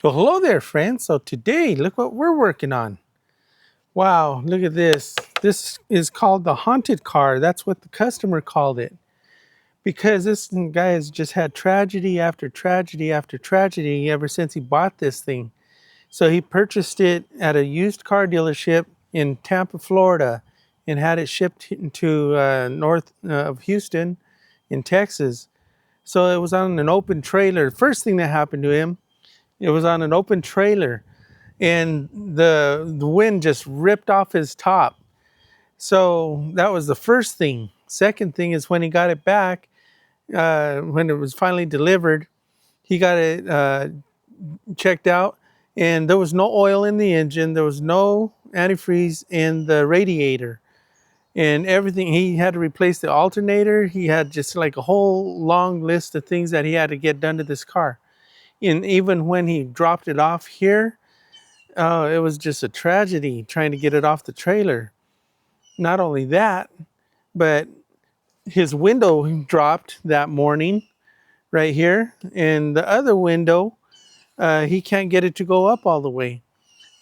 Well, hello there, friends. So today, look what we're working on. Wow, look at this. This is called the haunted car. That's what the customer called it. Because this guy has just had tragedy after tragedy after tragedy ever since he bought this thing. So he purchased it at a used car dealership in Tampa, Florida, and had it shipped to north of Houston in Texas. So it was on an open trailer. First thing that happened to him, it was on an open trailer and the wind just ripped off his top. So that was the first thing. Second thing is when he got it back, when it was finally delivered, he got it checked out, and there was no oil in the engine. There was no antifreeze in the radiator, and everything. He had to replace the alternator. He had just like a whole long list of things that he had to get done to this car. And even when he dropped it off here, oh, it was just a tragedy trying to get it off the trailer. Not only that, but his window dropped that morning right here, and the other window, he can't get it to go up all the way.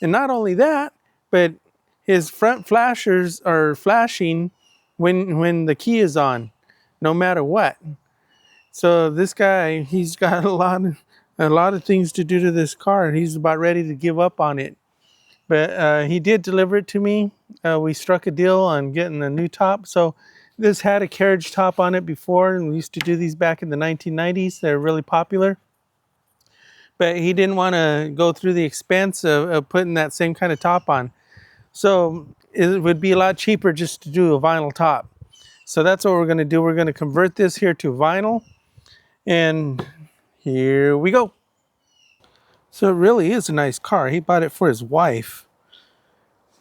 And not only that, but his front flashers are flashing when the key is on, no matter what. So this guy, he's got a lot of things to do to this car. He's about ready to give up on it. But he did deliver it to me. We struck a deal on getting a new top. So this had a carriage top on it before, and we used to do these back in the 1990s. They're really popular. But he didn't want to go through the expense of putting that same kind of top on. So it would be a lot cheaper just to do a vinyl top. So that's what we're going to do. We're going to convert this here to vinyl. And here we go. So it really is a nice car. He bought it for his wife.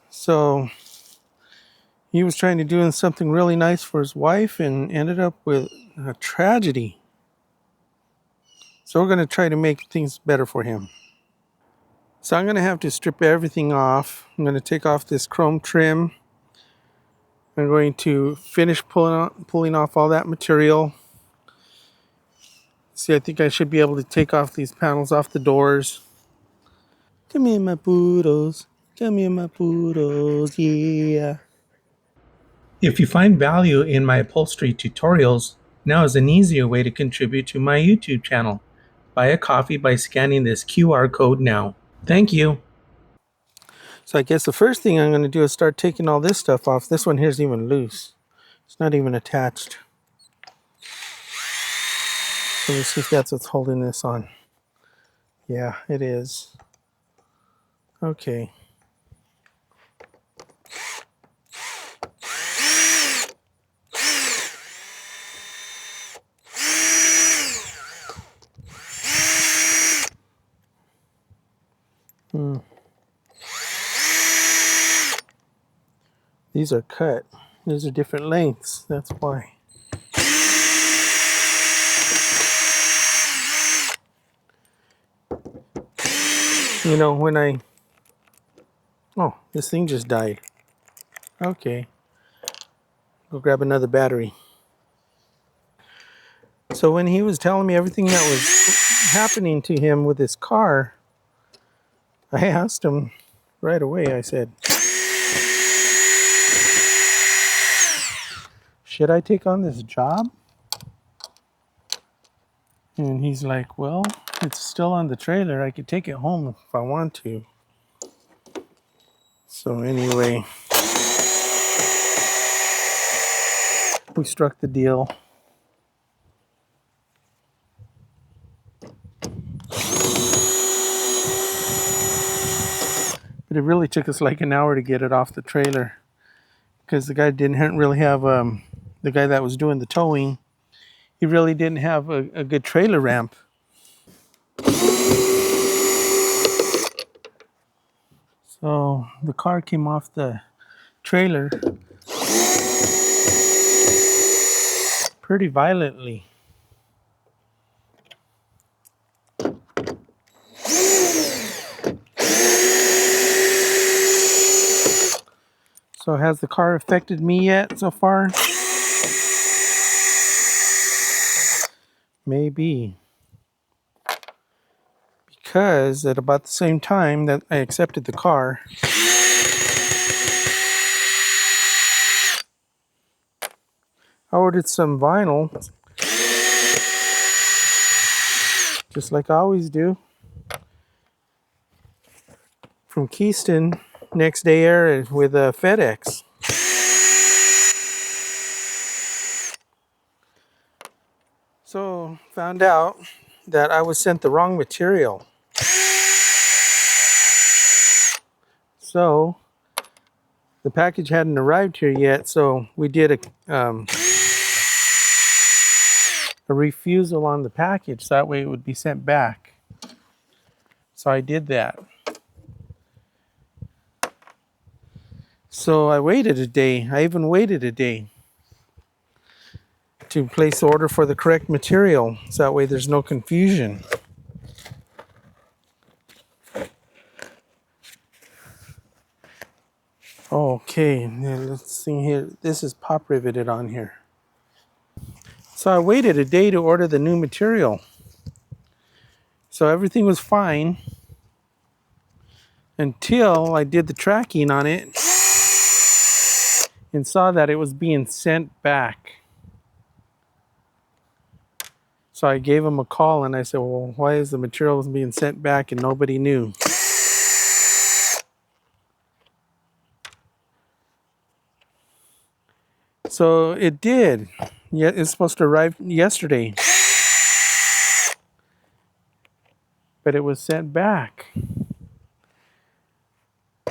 So he was trying to do something really nice for his wife and ended up with a tragedy. So we're going to try to make things better for him. So I'm going to have to strip everything off. I'm going to take off this chrome trim. I'm going to finish pulling off all that material. See, I think I should be able to take off these panels off the doors. Come here, my poodles. Come here, my poodles. Yeah. If you find value in my upholstery tutorials, now is an easier way to contribute to my YouTube channel. Buy a coffee by scanning this QR code now. Thank you. So I guess the first thing I'm going to do is start taking all this stuff off. This one here is even loose. It's not even attached. So let's see if that's what's holding this on. Yeah, it is. Okay. These are cut. These are different lengths. That's why. You know, when I... Oh, this thing just died. Okay. Go grab another battery. So when he was telling me everything that was happening to him with his car, I asked him right away. I said, should I take on this job? And he's like, well, it's still on the trailer. I could take it home if I want to. So anyway, we struck the deal. But it really took us like an hour to get it off the trailer because the guy didn't really have, the guy that was doing the towing, he really didn't have a good trailer ramp. So the car came off the trailer pretty violently. So has the car affected me yet so far? Maybe. because at about the same time that I accepted the car, I ordered some vinyl, just like I always do, from Keystone next day air with FedEx. So found out that I was sent the wrong material. So the package hadn't arrived here yet, so we did a refusal on the package, so that way it would be sent back. So I did that. So I waited a day. I even waited a day to place the order for the correct material, so that way there's no confusion. Okay, now let's see here. This is pop riveted on here. So I waited a day to order the new material. So everything was fine until I did the tracking on it and saw that it was being sent back. So I gave him a call and I said, well, why is the material being sent back? And nobody knew. So it did. Yeah, it's supposed to arrive yesterday. But it was sent back.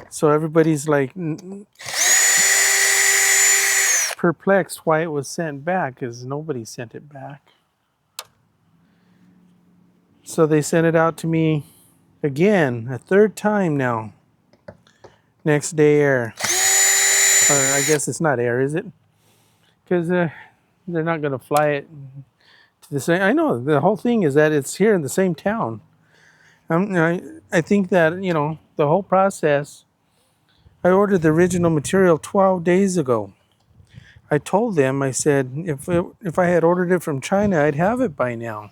So everybody's like perplexed why it was sent back, because nobody sent it back. So they sent it out to me again, a third time now. Next day air. Or I guess it's not air, is it? Because they're not going to fly it to the same. I know the whole thing is that it's here in the same town. I think that, you know, the whole process. I ordered the original material 12 days ago. I told them, I said, if I had ordered it from China, I'd have it by now.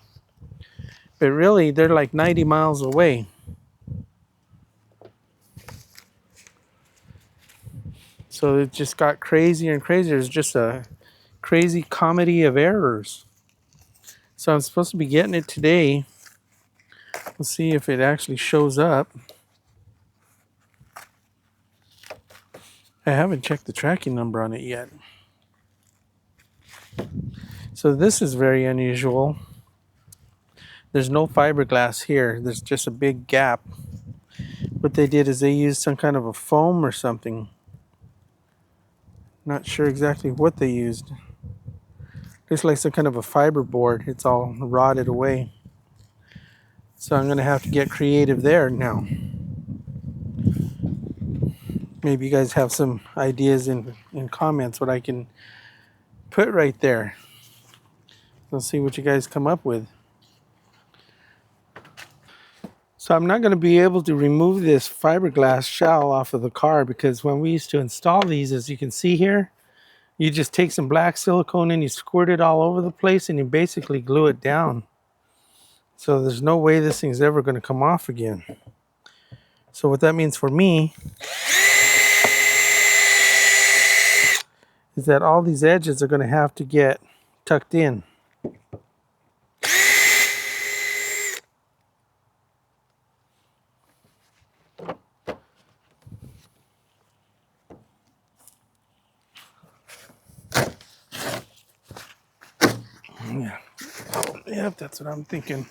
But really, they're like 90 miles away. So it just got crazier and crazier. It's just a crazy comedy of errors. So I'm supposed to be getting it today. We'll see if it actually shows up. I haven't checked the tracking number on it yet. So this is very unusual. There's no fiberglass here. There's just a big gap. What they did is they used some kind of a foam or something. Not sure exactly what they used. Looks like some kind of a fiber board. It's all rotted away. So I'm going to have to get creative there now. Maybe you guys have some ideas in comments what I can put right there. Let's see what you guys come up with. So I'm not going to be able to remove this fiberglass shell off of the car, because when we used to install these, as you can see here, you just take some black silicone and you squirt it all over the place and you basically glue it down. So there's no way this thing's ever going to come off again. So what that means for me is that all these edges are going to have to get tucked in. Yeah. Yep, that's what I'm thinking.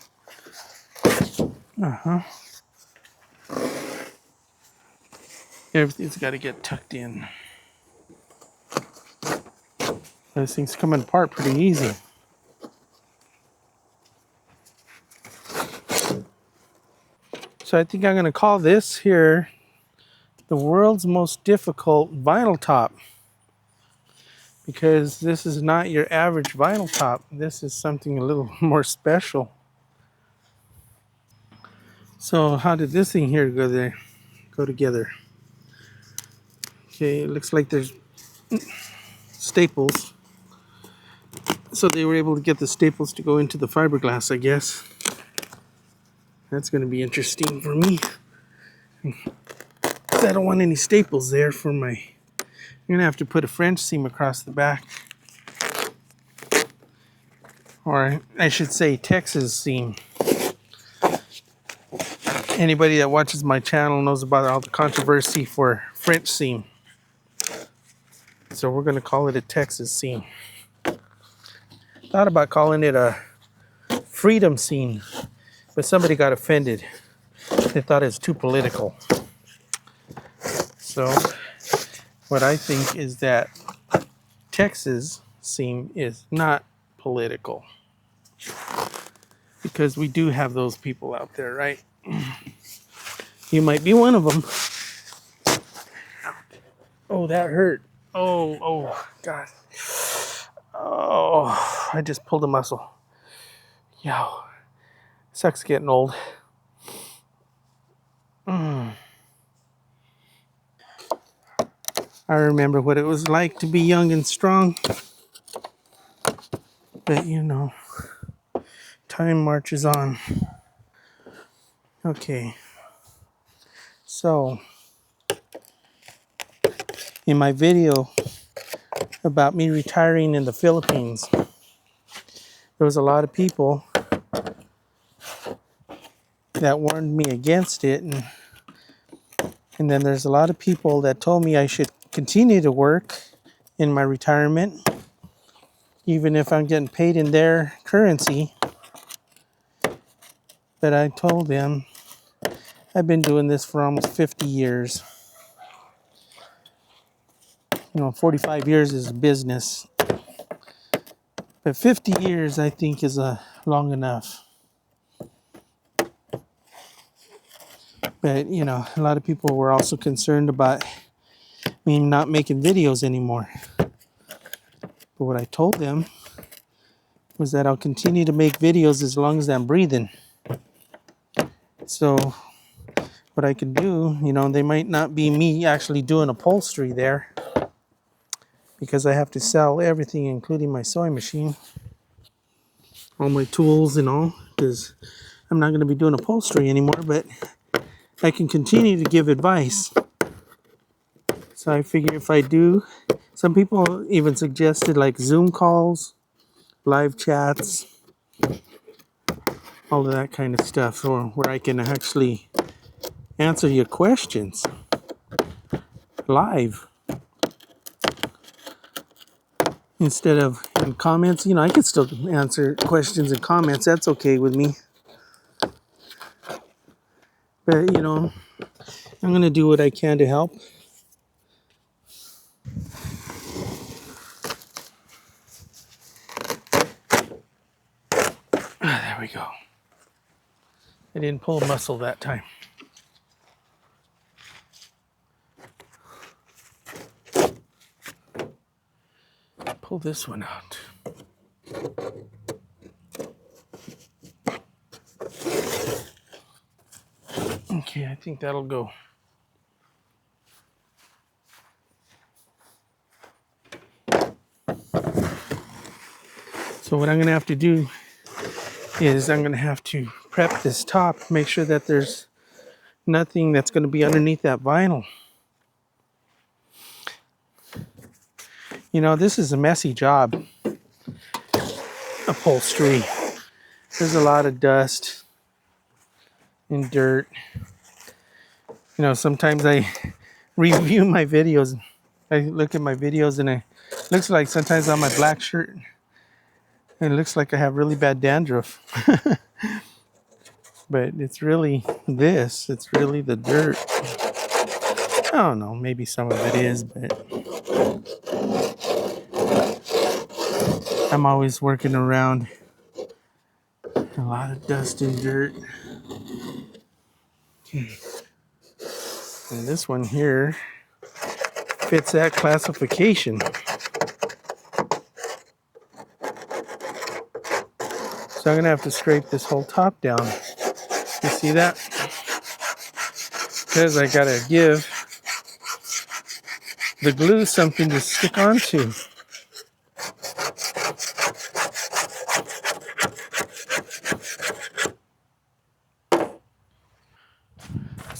Everything's got to get tucked in. Those things come apart pretty easy. So I think I'm going to call this here the world's most difficult vinyl top, because this is not your average vinyl top. This is something a little more special. So how did this thing here go together? Okay, it looks like there's staples. So they were able to get the staples to go into the fiberglass, I guess. That's going to be interesting for me. I don't want any staples there for my... I'm going to have to put a French seam across the back. Or I should say Texas seam. Anybody that watches my channel knows about all the controversy for French seam. So we're going to call it a Texas seam. Thought about calling it a freedom seam, but somebody got offended. They thought it was too political. So what I think is that Texas seam is not political. Because we do have those people out there, right? You might be one of them. Oh, that hurt. Oh, God. Oh, I just pulled a muscle. Yow. Sucks getting old. I remember what it was like to be young and strong. But, you know, time marches on. Okay. So, in my video about me retiring in the Philippines, there was a lot of people that warned me against it, and then there's a lot of people that told me I should continue to work in my retirement even if I'm getting paid in their currency. But I told them I've been doing this for almost 50 years. 45 years is business, but 50 years I think is long enough. But, a lot of people were also concerned about me not making videos anymore. But what I told them was that I'll continue to make videos as long as I'm breathing. So what I can do, they might not be me actually doing upholstery there, because I have to sell everything, including my sewing machine, all my tools and all, because I'm not going to be doing upholstery anymore, but I can continue to give advice. So I figure if I do, some people even suggested like Zoom calls, live chats, all of that kind of stuff, or where I can actually answer your questions live instead of in comments. I could still answer questions in comments. That's okay with me. But, I'm going to do what I can to help. There we go. I didn't pull a muscle that time. Pull this one out. Okay, I think that'll go. So what I'm going to have to do is I'm going to have to prep this top, make sure that there's nothing that's going to be underneath that vinyl. This is a messy job, upholstery. There's a lot of dust and dirt. Sometimes I review my videos. I look at my videos and it looks like sometimes on my black shirt, it looks like I have really bad dandruff. But it's really this. It's really the dirt. I don't know. Maybe some of it is, but I'm always working around a lot of dust and dirt. Okay. And this one here fits that classification. So I'm going to have to scrape this whole top down. You see that? Because I got to give the glue something to stick onto.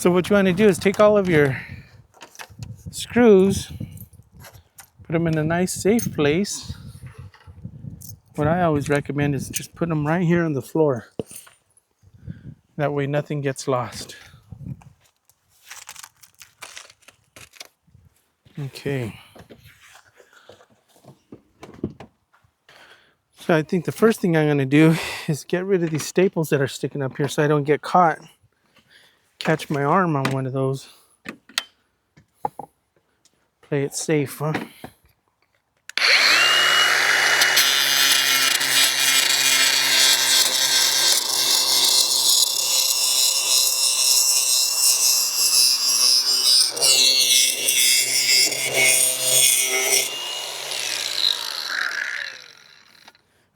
So what you want to do is take all of your screws, put them in a nice safe place. What I always recommend is just put them right here on the floor. That way nothing gets lost. Okay. So I think the first thing I'm going to do is get rid of these staples that are sticking up here so I don't get caught. Catch my arm on one of those. Play it safe, huh?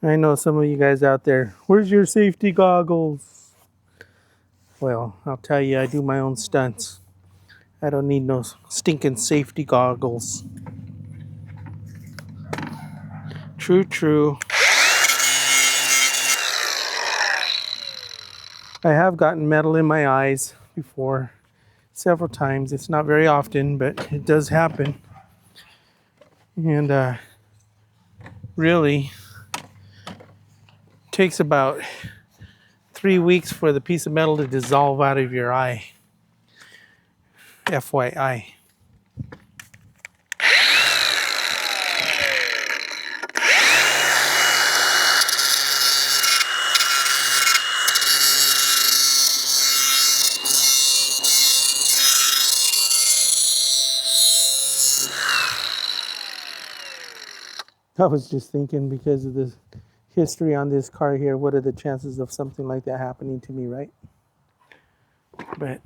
I know some of you guys out there, where's your safety goggles? Well, I'll tell you, I do my own stunts. I don't need no stinking safety goggles. True, true. I have gotten metal in my eyes before, several times. It's not very often, but it does happen. And really takes about 3 weeks for the piece of metal to dissolve out of your eye. FYI. I was just thinking, because of the history on this car here, what are the chances of something like that happening to me, right? But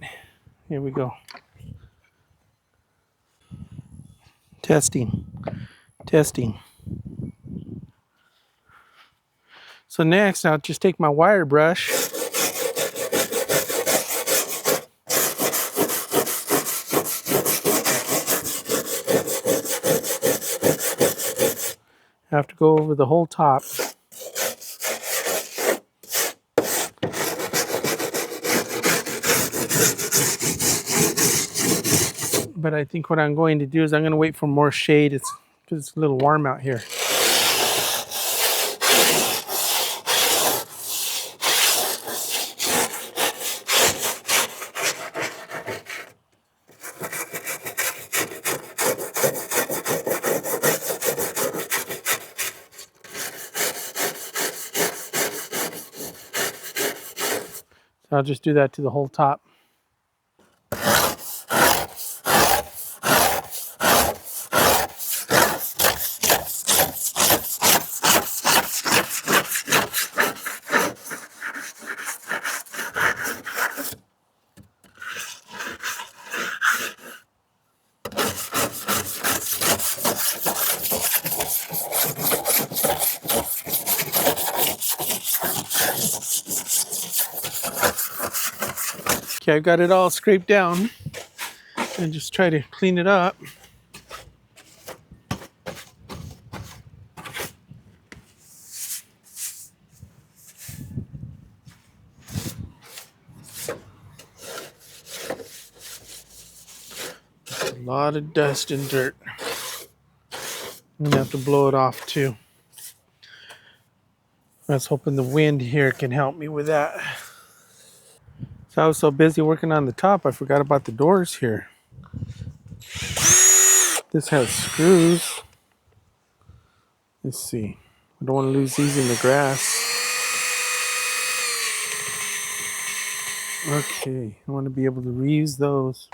here we go. Testing. Testing. So next, I'll just take my wire brush. I have to go over the whole top. But I think what I'm going to do is I'm going to wait for more shade. It's because it's a little warm out here. So I'll just do that to the whole top. Okay, I've got it all scraped down, and just try to clean it up. A lot of dust and dirt. I'm gonna have to blow it off too. I was hoping the wind here can help me with that. So I was so busy working on the top, I forgot about the doors here. This has screws. Let's see. I don't want to lose these in the grass. Okay, I want to be able to reuse those.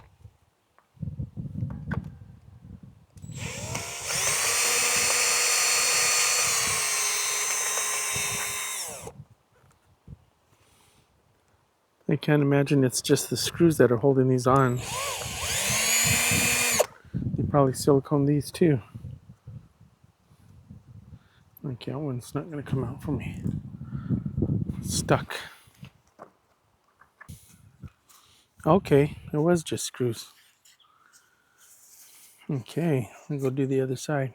I can't imagine it's just the screws that are holding these on. They probably silicone these too. Okay, that one's not going to come out for me. It's stuck. Okay, it was just screws. Okay, I'm going to go do the other side.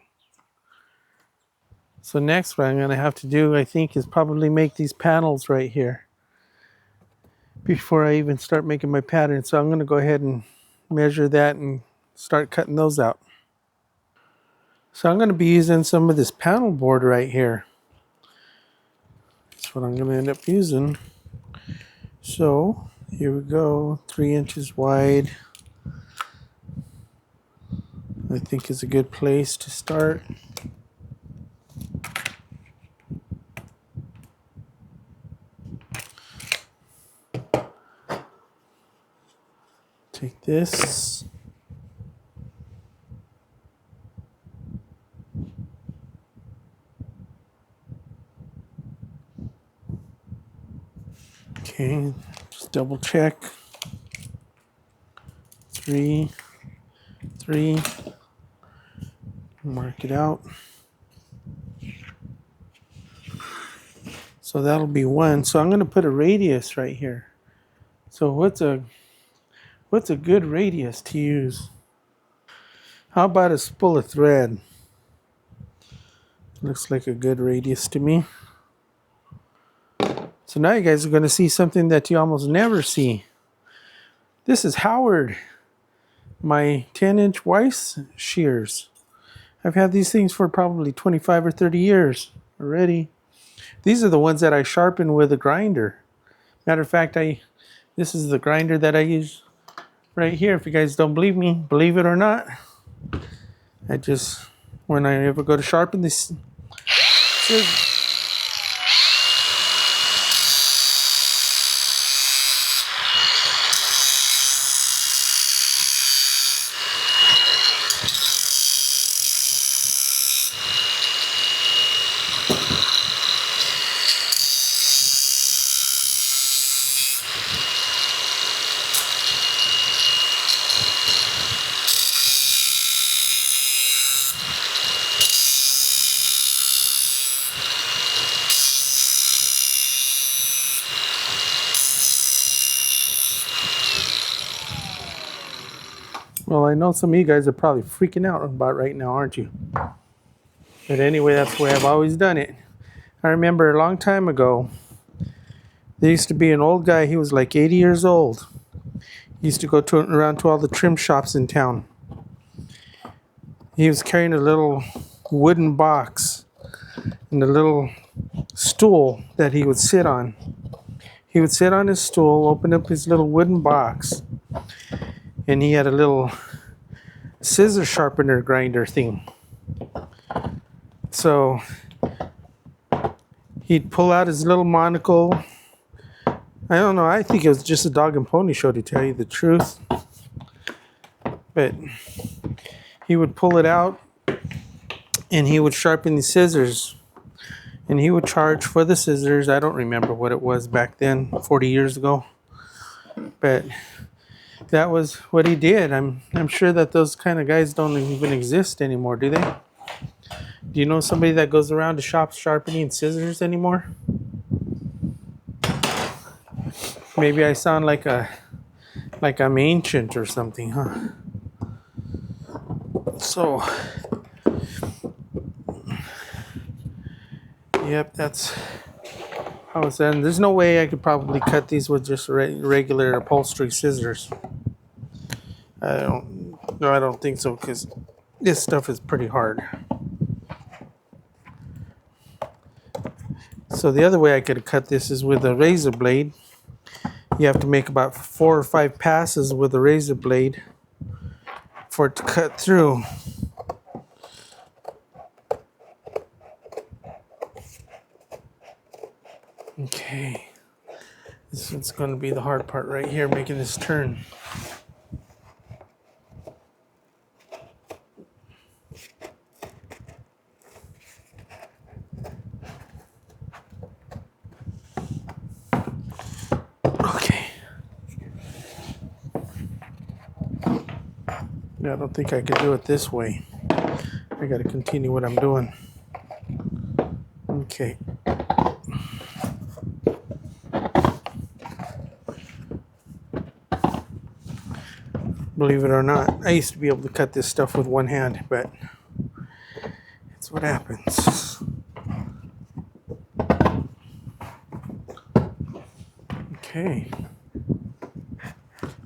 So next, what I'm going to have to do, I think, is probably make these panels right here. before I even start making my pattern. So I'm going to go ahead and measure that and start cutting those out. So I'm going to be using some of this panel board right here. That's what I'm going to end up using. So here we go, 3 inches wide. I think is a good place to start. Take this. Okay, just double check. 3, 3. Mark it out. So that'll be 1. So I'm going to put a radius right here. So what's a good radius to use? How about a spool of thread? Looks like a good radius to me. So now you guys are going to see something that you almost never see. This is Howard, my 10-inch Weiss shears. I've had these things for probably 25 or 30 years already. These are the ones that I sharpen with a grinder. Matter of fact, this is the grinder that I use right here. If you guys don't believe me, believe it or not, when I ever go to sharpen this, well, I know some of you guys are probably freaking out about right now, aren't you? But anyway, that's the way I've always done it. I remember a long time ago, there used to be an old guy, he was like 80 years old. He used to go around to all the trim shops in town. He was carrying a little wooden box and a little stool that he would sit on. He would sit on his stool, open up his little wooden box, and he had a little scissor sharpener grinder thing. So he'd pull out his little monocle. I don't know, I think it was just a dog and pony show, to tell you the truth. But he would pull it out and he would sharpen the scissors. And he would charge for the scissors. I don't remember what it was back then, 40 years ago. But that was what he did. I'm sure that those kind of guys don't even exist anymore, do they? Do you know somebody that goes around to shops sharpening scissors anymore? Maybe I sound like I'm ancient or something, huh? So, yep, that's how it's done. There's no way I could probably cut these with just regular upholstery scissors. I don't think so, because this stuff is pretty hard. So the other way I could cut this is with a razor blade. You have to make about 4 or 5 passes with a razor blade for it to cut through. Okay, this is going to be the hard part right here, making this turn. Okay. I don't think I could do it this way. I got to continue what I'm doing. Okay. Believe it or not, I used to be able to cut this stuff with one hand, but it's what happens. Okay.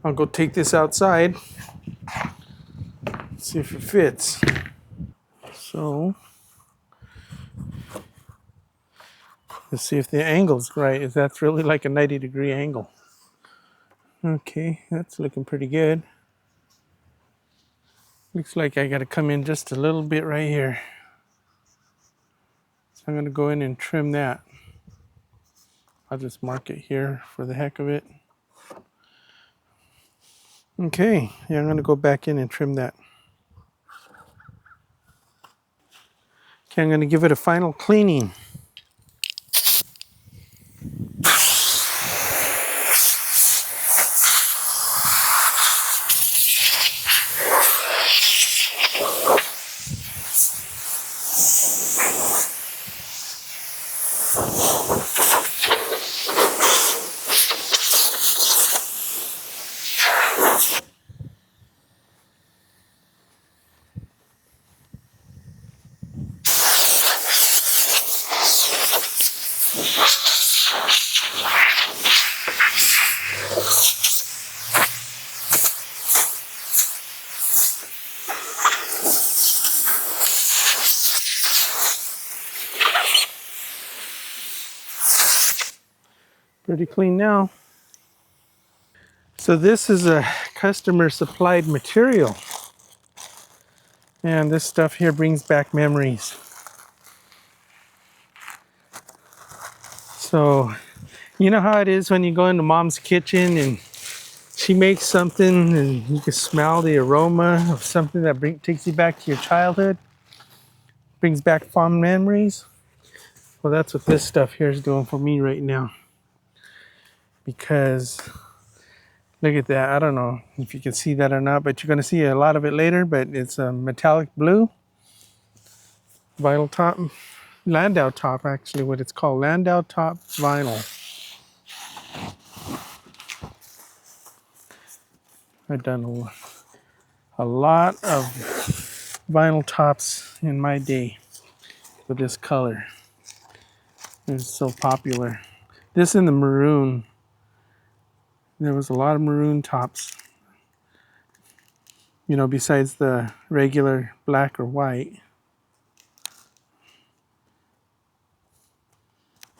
I'll go take this outside, see if it fits. So let's see if the angle's right, if that's really like a 90-degree angle. Okay, that's looking pretty good. Looks like I got to come in just a little bit right here. So I'm going to go in and trim that. I'll just mark it here for the heck of it. Okay, yeah, I'm going to go back in and trim that. Okay, I'm going to give it a final cleaning. Pretty clean now. So this is a customer supplied material. And this stuff here brings back memories. So, you know how it is when you go into mom's kitchen and she makes something and you can smell the aroma of something that takes you back to your childhood, brings back fond memories. Well, that's what this stuff here is doing for me right now. Because look at that. I don't know if you can see that or not, but you're going to see a lot of it later. But it's a metallic blue vinyl top, Landau top, actually, what it's called, Landau top vinyl. I've done a lot of vinyl tops in my day with this color. It's so popular. This and the maroon. There was a lot of maroon tops, you know, besides the regular black or white.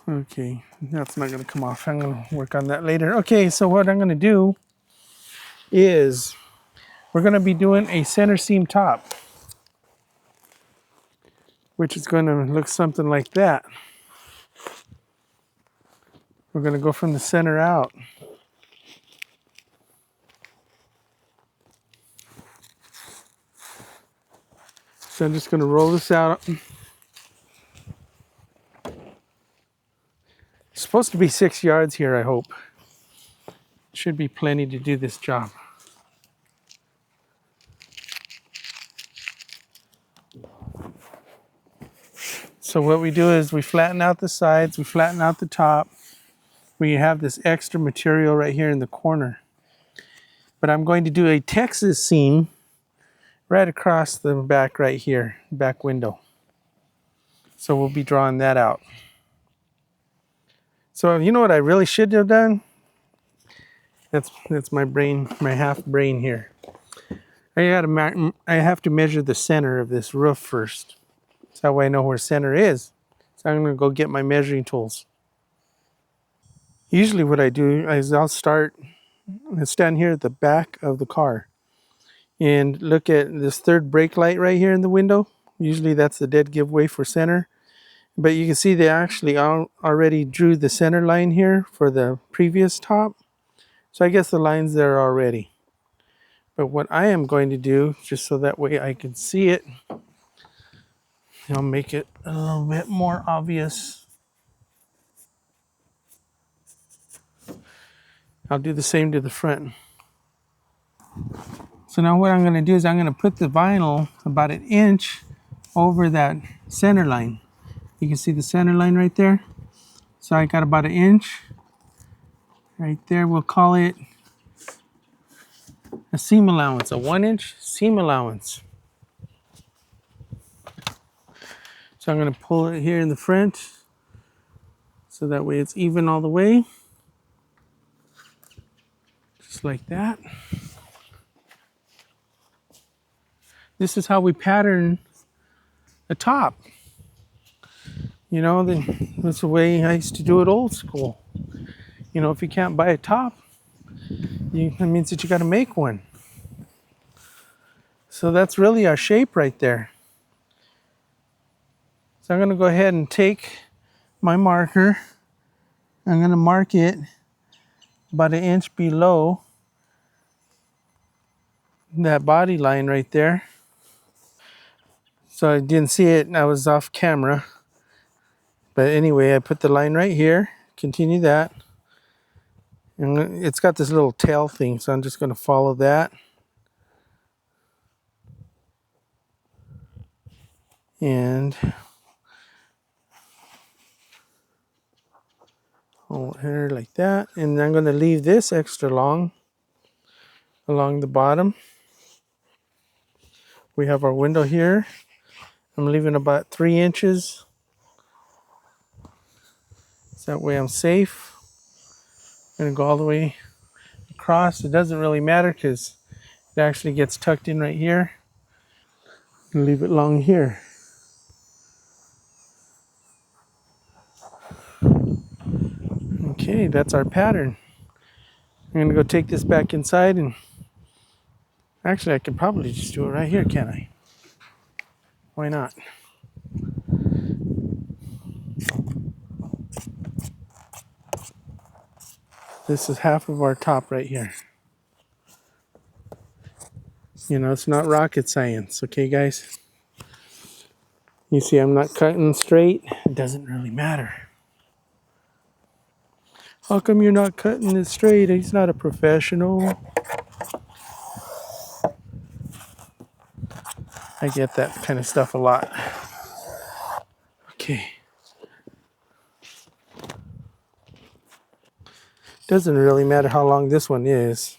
Okay, that's not going to come off. I'm going to work on that later. Okay, so what I'm going to do is we're going to be doing a center seam top, which is going to look something like that. We're going to go from the center out. So I'm just going to roll this out. It's supposed to be 6 yards here, I hope. Should be plenty to do this job. So what we do is we flatten out the sides, we flatten out the top. We have this extra material right here in the corner. But I'm going to do a Texas seam right across the back right here, back window. So we'll be drawing that out. So you know what I really should have done? That's my brain, my half brain here. I have to measure the center of this roof first. So that way I know where center is. So I'm going to go get my measuring tools. Usually what I do is I'll stand here at the back of the car and look at this third brake light right here in the window. Usually that's the dead giveaway for center. But you can see they actually already drew the center line here for the previous top. So I guess the line's there already. But what I am going to do, just so that way I can see it, I'll make it a little bit more obvious. I'll do the same to the front. So now what I'm going to do is I'm going to put the vinyl about 1 inch over that center line. You can see the center line right there. So I got about 1 inch right there. We'll call it a seam allowance, a 1 inch seam allowance. So I'm going to pull it here in the front so that way it's even all the way. Just like that. This is how we pattern a top. You know, that's the way I used to do it old school. You know, if you can't buy a top, that means that you got to make one. So that's really our shape right there. So I'm going to go ahead and take my marker. I'm going to mark it about 1 inch below that body line right there. So I didn't see it, I was off camera. But anyway, I put the line right here, continue that. And it's got this little tail thing, so I'm just going to follow that. And hold here like that. And I'm going to leave this extra long along the bottom. We have our window here. I'm leaving about 3 inches. So that way I'm safe. I'm going to go all the way across. It doesn't really matter because it actually gets tucked in right here. And leave it long here. Okay, that's our pattern. I'm going to go take this back inside, and actually I can probably just do it right here, can't I? Why not? This is half of our top right here. You know, it's not rocket science, okay guys? You see I'm not cutting straight. It doesn't really matter. How come you're not cutting it straight? He's not a professional. I get that kind of stuff a lot. Okay. Doesn't really matter how long this one is.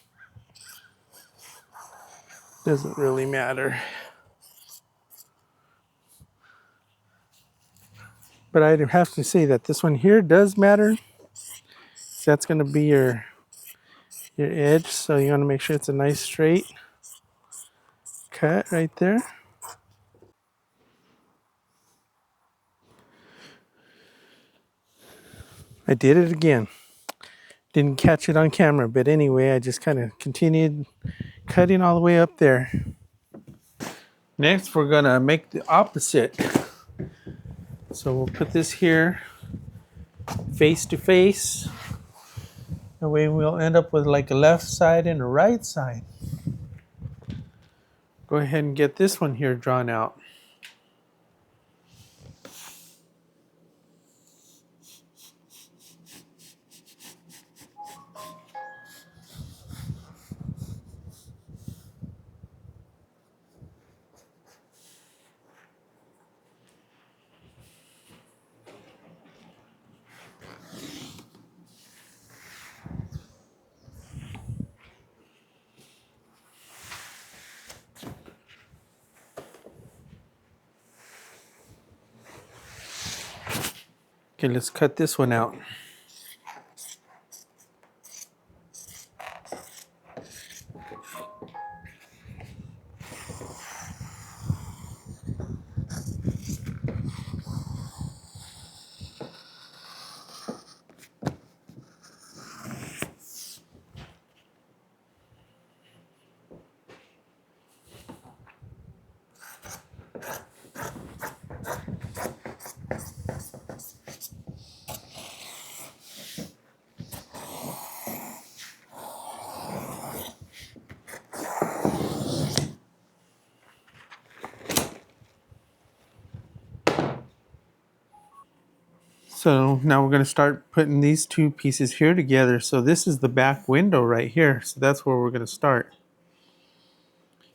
Doesn't really matter. But I have to say that this one here does matter. That's going to be your edge, so you want to make sure it's a nice straight cut right there. I did it again. Didn't catch it on camera, but anyway, I just kind of continued cutting all the way up there. Next, we're going to make the opposite. So we'll put this here face to face. That way we'll end up with like a left side and a right side. Go ahead and get this one here drawn out. Okay, let's cut this one out. So now we're going to start putting these two pieces here together. So this is the back window right here. So that's where we're going to start.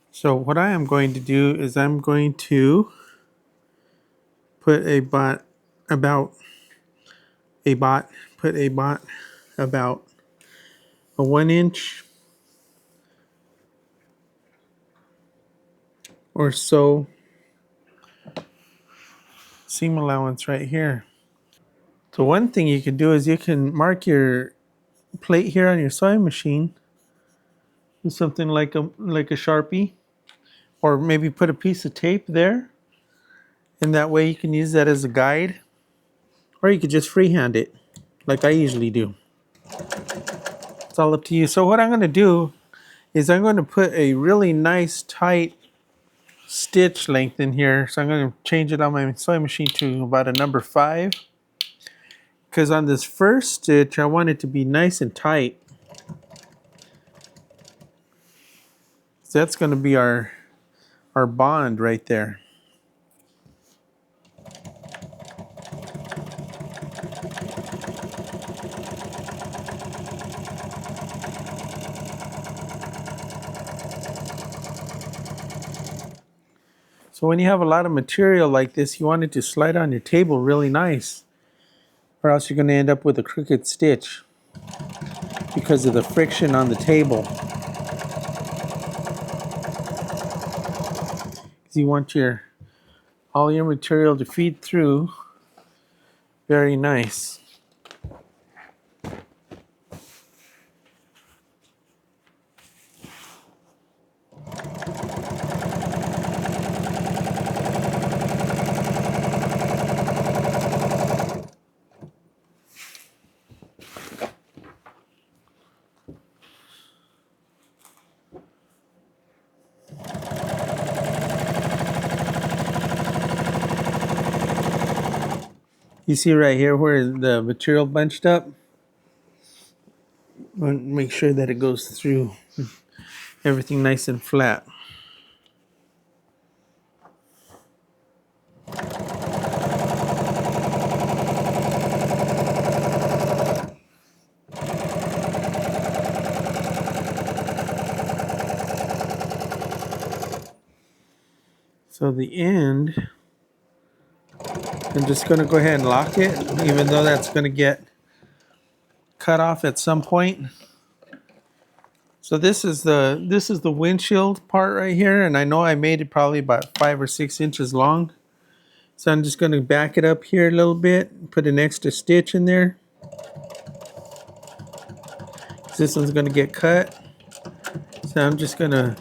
So what I am going to do is I'm going to put a bot about a 1 inch or so seam allowance right here. So one thing you can do is you can mark your plate here on your sewing machine something like a Sharpie, or maybe put a piece of tape there, and that way you can use that as a guide, or you could just freehand it like I usually do. It's all up to you. So what I'm going to do is I'm going to put a really nice tight stitch length in here. So I'm going to change it on my sewing machine to about a number 5, because on this first stitch I want it to be nice and tight. So that's going to be our bond right there. So when you have a lot of material like this, you want it to slide on your table really nice, or else you're going to end up with a crooked stitch because of the friction on the table. Because you want all your material to feed through very nice. You see right here where the material bunched up? Make sure that it goes through everything nice and flat. So the end, I'm just going to go ahead and lock it, even though that's going to get cut off at some point. So this is the windshield part right here, and I know I made it probably about 5 or 6 inches long. So I'm just going to back it up here a little bit, put an extra stitch in there. This one's going to get cut. So I'm just going to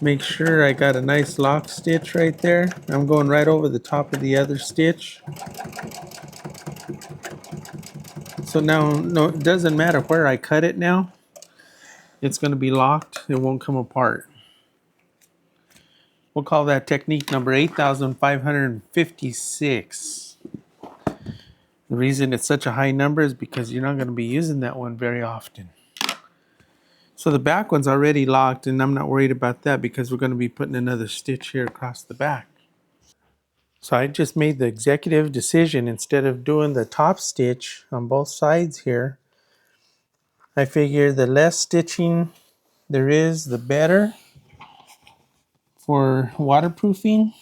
make sure I got a nice lock stitch right there. I'm going right over the top of the other stitch. So now, no, it doesn't matter where I cut it now. It's going to be locked. It won't come apart. We'll call that technique number 8556. The reason it's such a high number is because you're not going to be using that one very often. So the back one's already locked, and I'm not worried about that because we're going to be putting another stitch here across the back. So I just made the executive decision, instead of doing the top stitch on both sides here, I figure the less stitching there is, the better for waterproofing,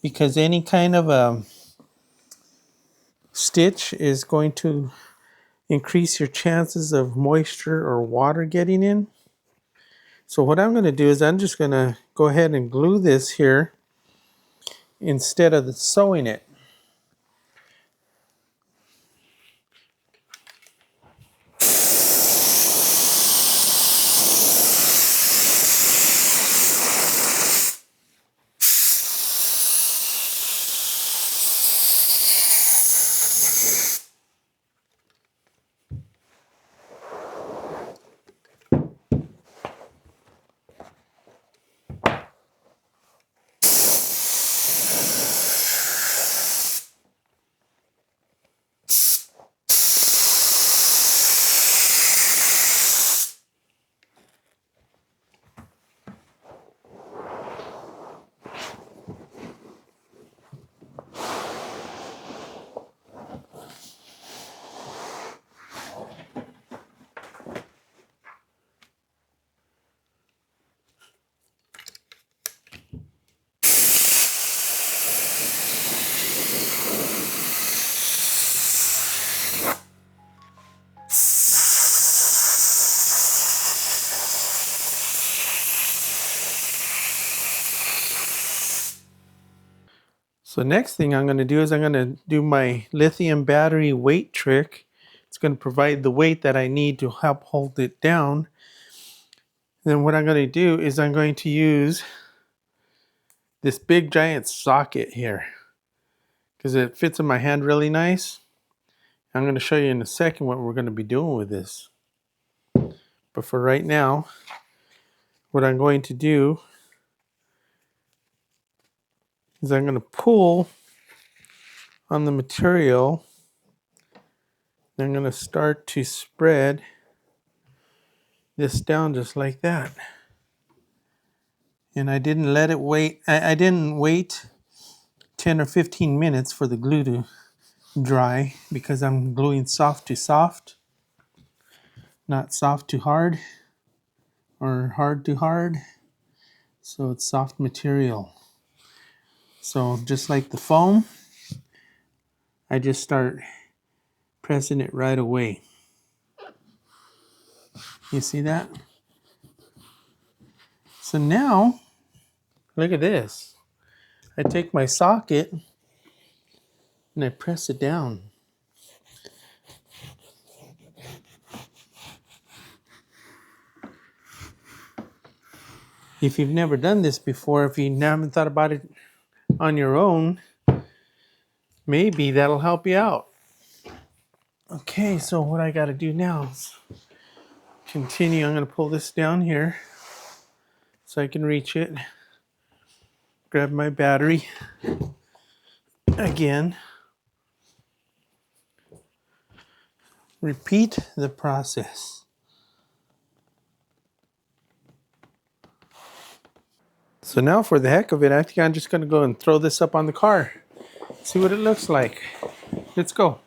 because any kind of a stitch is going to increase your chances of moisture or water getting in. So what I'm going to do is I'm just going to go ahead and glue this here instead of sewing it. So next thing I'm going to do is I'm going to do my lithium battery weight trick. It's going to provide the weight that I need to help hold it down. Then what I'm going to do is I'm going to use this big giant socket here because it fits in my hand really nice. I'm going to show you in a second what we're going to be doing with this. But for right now, what I'm going to do is I'm going to pull on the material. I'm going to start to spread this down just like that. And I didn't let it wait. I didn't wait 10 or 15 minutes for the glue to dry because I'm gluing soft to soft, not soft to hard or hard to hard. So it's soft material. So just like the foam, I just start pressing it right away. You see that? So now, look at this. I take my socket and I press it down. If you've never done this before, if you haven't thought about it on your own, maybe that'll help you out. Okay, so what I got to do now is continue. I'm going to pull this down here so I can reach it. Grab my battery again. Repeat the process. So now for the heck of it, I think I'm just going to go and throw this up on the car. See what it looks like. Let's go.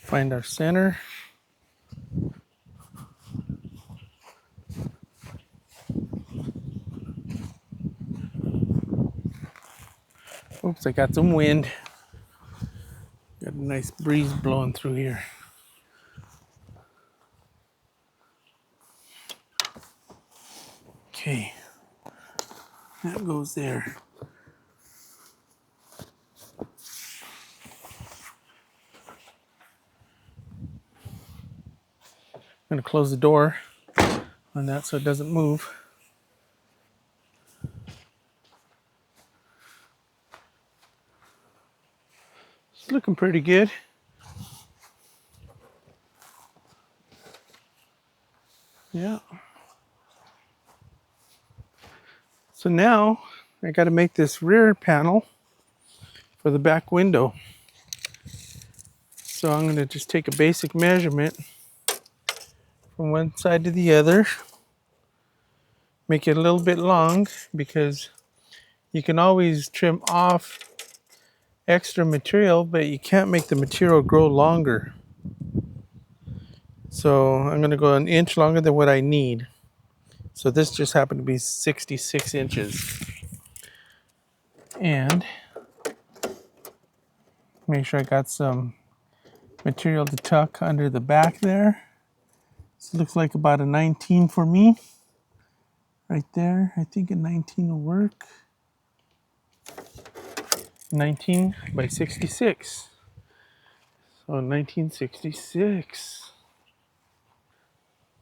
Find our center. Oops, I got some wind. Got a nice breeze blowing through here. Okay, that goes there. I'm going to close the door on that so it doesn't move. It's looking pretty good. Yeah. So now I got to make this rear panel for the back window. So I'm going to just take a basic measurement from one side to the other. Make it a little bit long because you can always trim off extra material, but you can't make the material grow longer. So I'm going to go an inch longer than what I need. So this just happened to be 66 inches. And make sure I got some material to tuck under the back there. This looks like about a 19 for me. Right there. I think a 19 will work. 19 by 66. So 1966.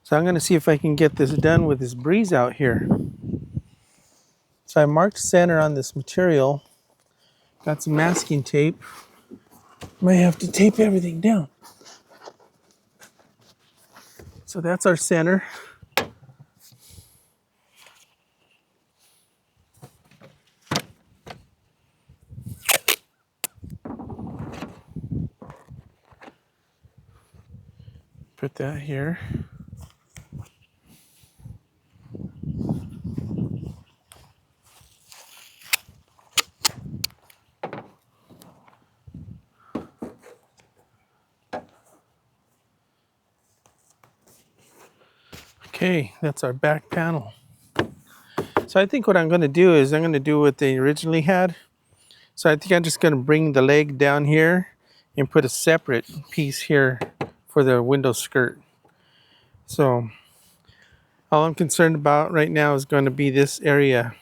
So I'm going to see if I can get this done with this breeze out here. So I marked center on this material. Got some masking tape. Might have to tape everything down. So that's our center. Put that here. Okay, that's our back panel. So I think what I'm going to do is I'm going to do what they originally had. So I think I'm just going to bring the leg down here and put a separate piece here for the window skirt. So all I'm concerned about right now is going to be this area.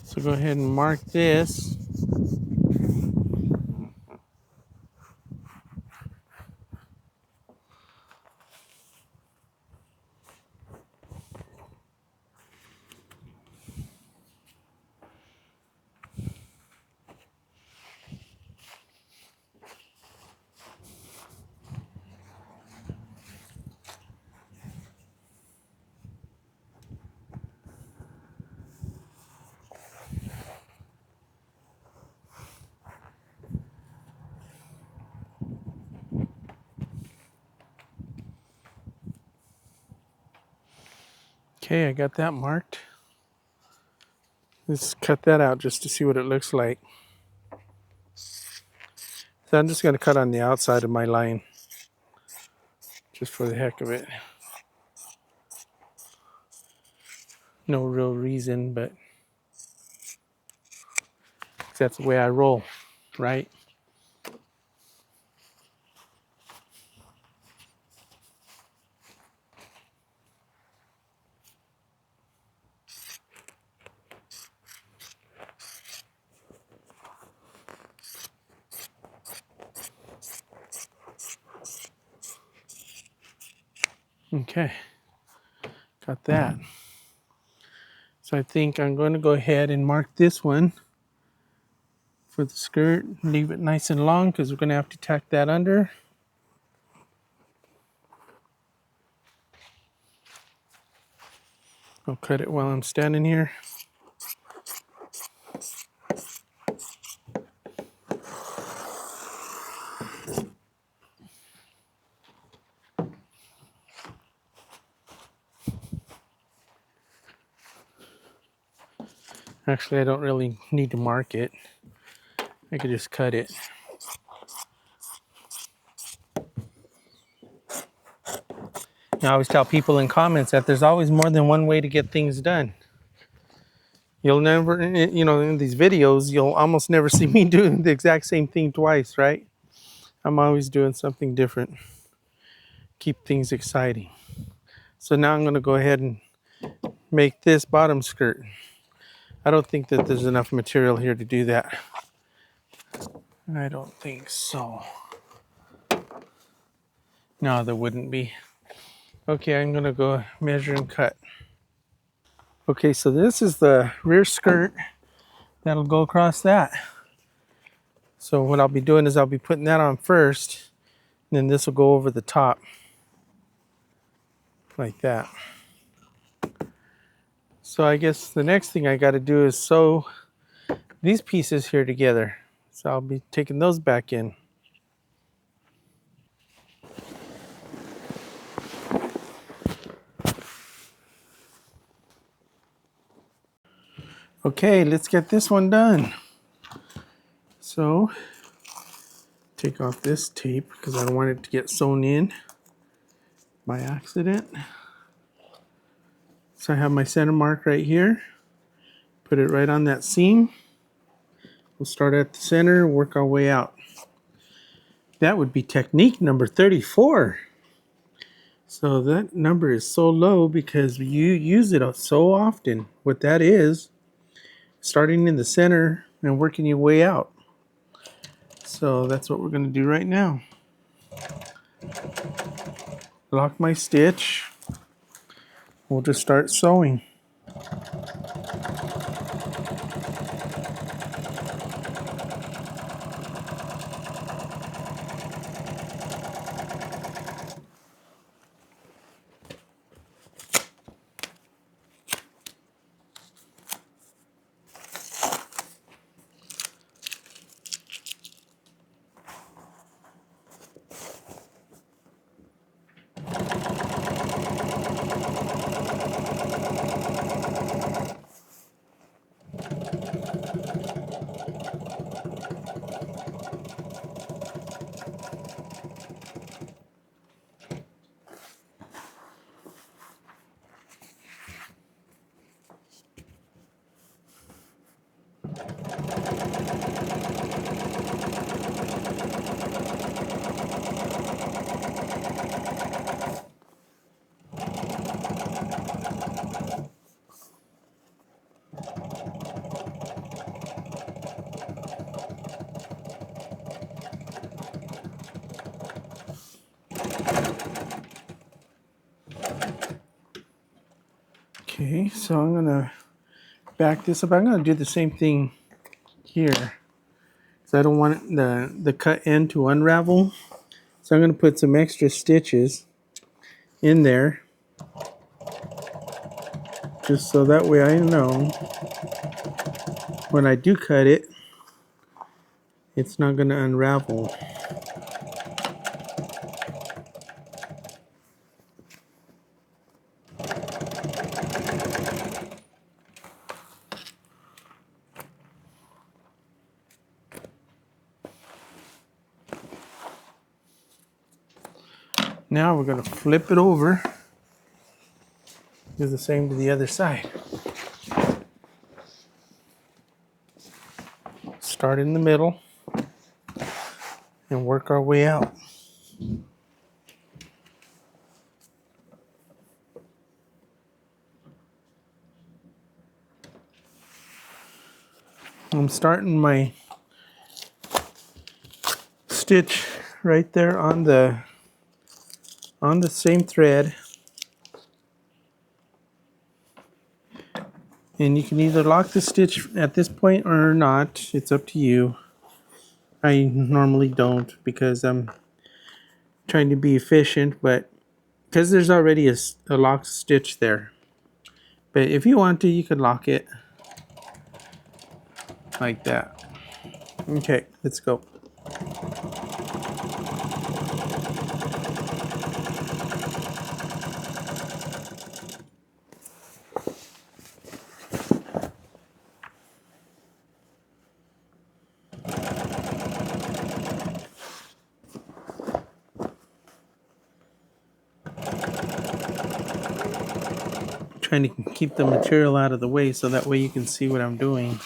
So go ahead and mark this. Okay, I got that marked. Let's cut that out just to see what it looks like. So I'm just going to cut on the outside of my line, just for the heck of it. No real reason, but that's the way I roll, right? Okay, got that. So I think I'm going to go ahead and mark this one for the skirt. Leave it nice and long because we're going to have to tack that under. I'll cut it while I'm standing here. Actually, I don't really need to mark it. I could just cut it. I always tell people in comments that there's always more than one way to get things done. You'll never, in these videos, you'll almost never see me doing the exact same thing twice, right? I'm always doing something different. Keep things exciting. So now I'm going to go ahead and make this bottom skirt. I don't think that there's enough material here to do that. I don't think so. No, there wouldn't be. Okay, I'm going to go measure and cut. Okay, so this is the rear skirt that'll go across that. So what I'll be doing is I'll be putting that on first, and then this will go over the top like that. So I guess the next thing I got to do is sew these pieces here together. So I'll be taking those back in. Okay, let's get this one done. So take off this tape because I don't want it to get sewn in by accident. So I have my center mark right here. Put it right on that seam. We'll start at the center, work our way out. That would be technique number 34. So that number is so low because you use it so often. What that is, starting in the center and working your way out. So that's what we're going to do right now. Lock my stitch. We'll just start sewing. Okay, so I'm gonna back this up. I'm gonna do the same thing here. So I don't want the cut end to unravel. So I'm gonna put some extra stitches in there, just so that way I know when I do cut it, it's not gonna unravel. Now we're going to flip it over. Do the same to the other side. Start in the middle and work our way out. I'm starting my stitch right there on the same thread. And you can either lock the stitch at this point or not. It's up to you. I normally don't because I'm trying to be efficient, but because there's already a locked stitch there. But if you want to, you can lock it like that. Okay, let's go. Trying to keep the material out of the way so that way you can see what I'm doing.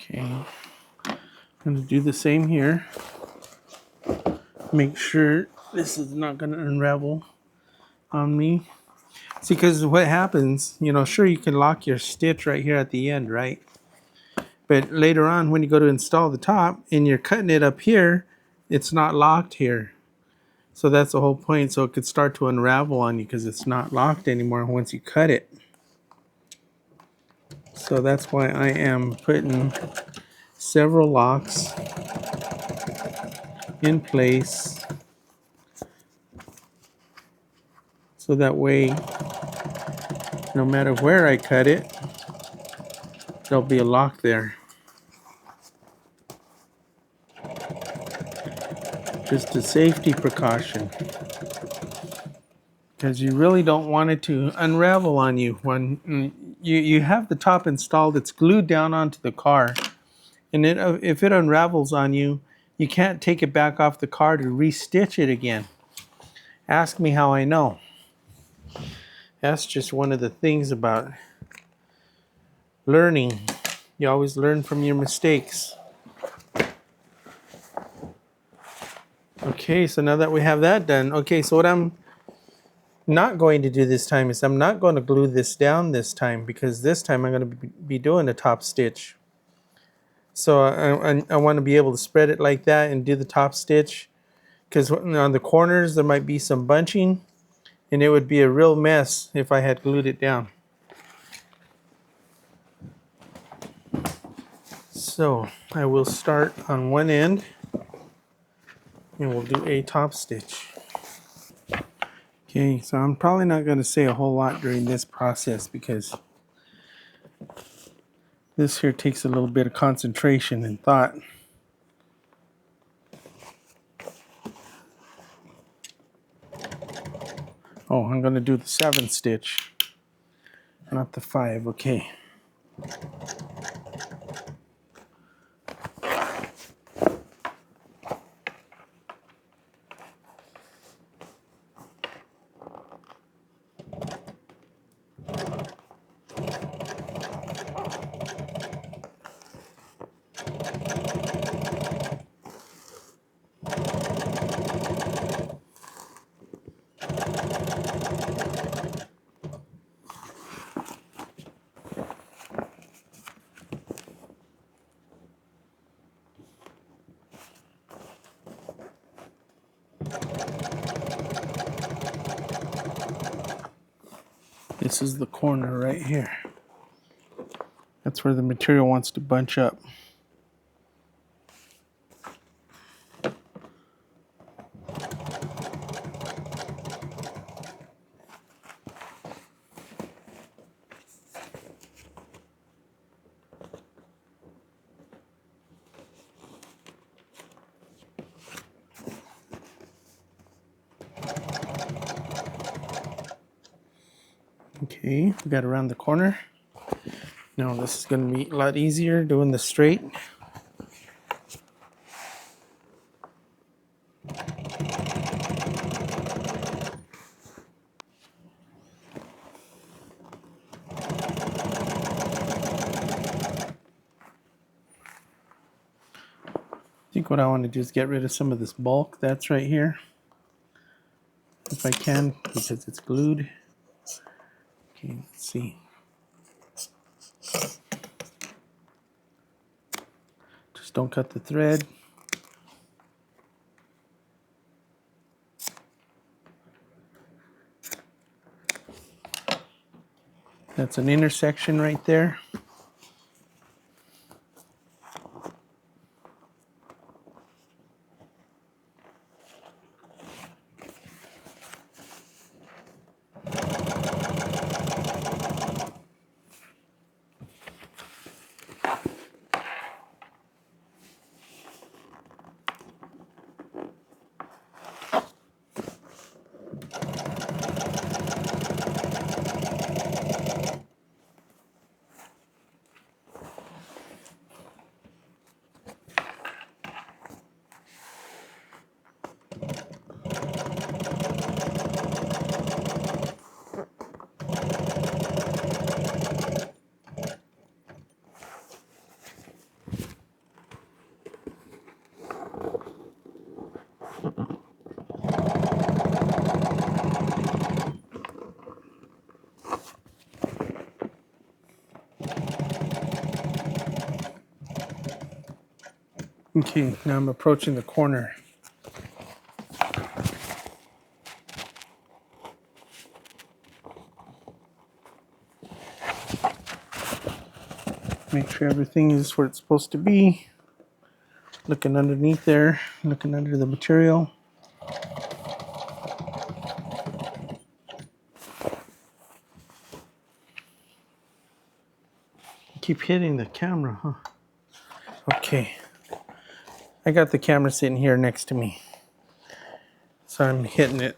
Okay, I'm going to do the same here. Make sure this is not going to unravel on me. See, because what happens, sure you can lock your stitch right here at the end, right? But later on when you go to install the top and you're cutting it up here, it's not locked here. So that's the whole point. So it could start to unravel on you because it's not locked anymore once you cut it. So that's why I am putting several locks in place. So that way, no matter where I cut it, there'll be a lock there. Just a safety precaution. Because you really don't want it to unravel on you. When you have the top installed, it's glued down onto the car. And if it unravels on you, you can't take it back off the car to restitch it again. Ask me how I know. That's just one of the things about learning. You always learn from your mistakes. Okay, so now that we have that done, okay, so what I'm not going to do this time is I'm not going to glue this down this time because this time I'm going to be doing a top stitch. So I want to be able to spread it like that and do the top stitch because on the corners there might be some bunching and it would be a real mess if I had glued it down. So I will start on one end and we'll do a top stitch. Okay, so I'm probably not going to say a whole lot during this process because this here takes a little bit of concentration and thought. Oh, I'm going to do the 7th stitch, not the 5. Okay. This is the corner right here. That's where the material wants to bunch up. Okay, we got around the corner. Now this is going to be a lot easier doing the straight. I think what I want to do is get rid of some of this bulk that's right here, if I can, because it's glued. Okay, let's see. Just don't cut the thread. That's an intersection right there. Okay, now I'm approaching the corner. Make sure everything is where it's supposed to be. Looking underneath there, looking under the material. Keep hitting the camera, huh? Okay. I got the camera sitting here next to me, so I'm hitting it.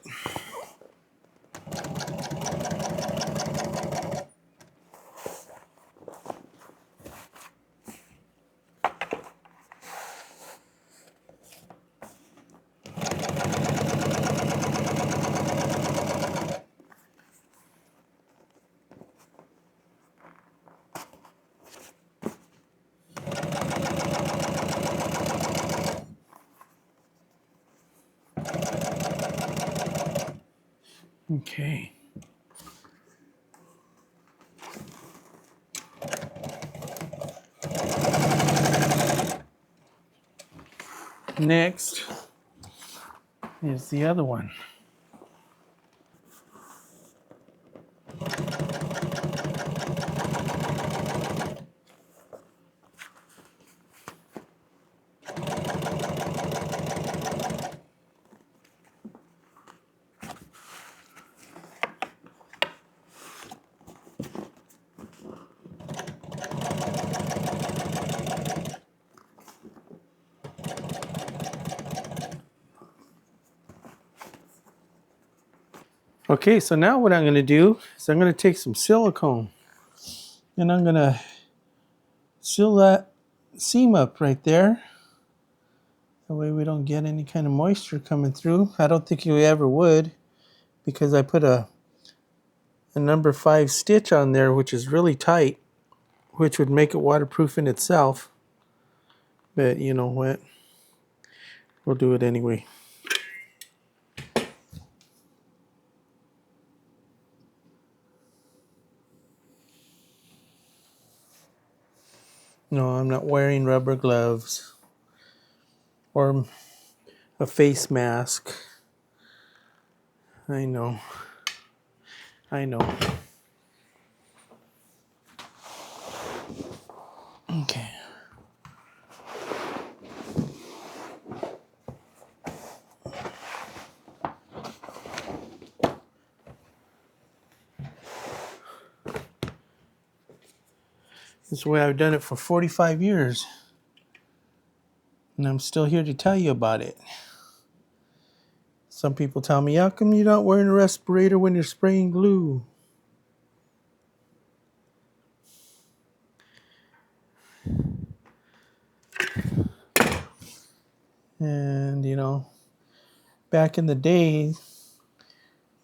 Okay. Next is the other one. Okay, so now what I'm going to do is I'm going to take some silicone and I'm going to seal that seam up right there. That way we don't get any kind of moisture coming through. I don't think you ever would, because I put a number 5 stitch on there, which is really tight, which would make it waterproof in itself. But you know what? We'll do it anyway. No, I'm not wearing rubber gloves or a face mask. I know. I know. Okay. This is the way I've done it for 45 years. And I'm still here to tell you about it. Some people tell me, how come you're not wearing a respirator when you're spraying glue? And, you know, back in the day,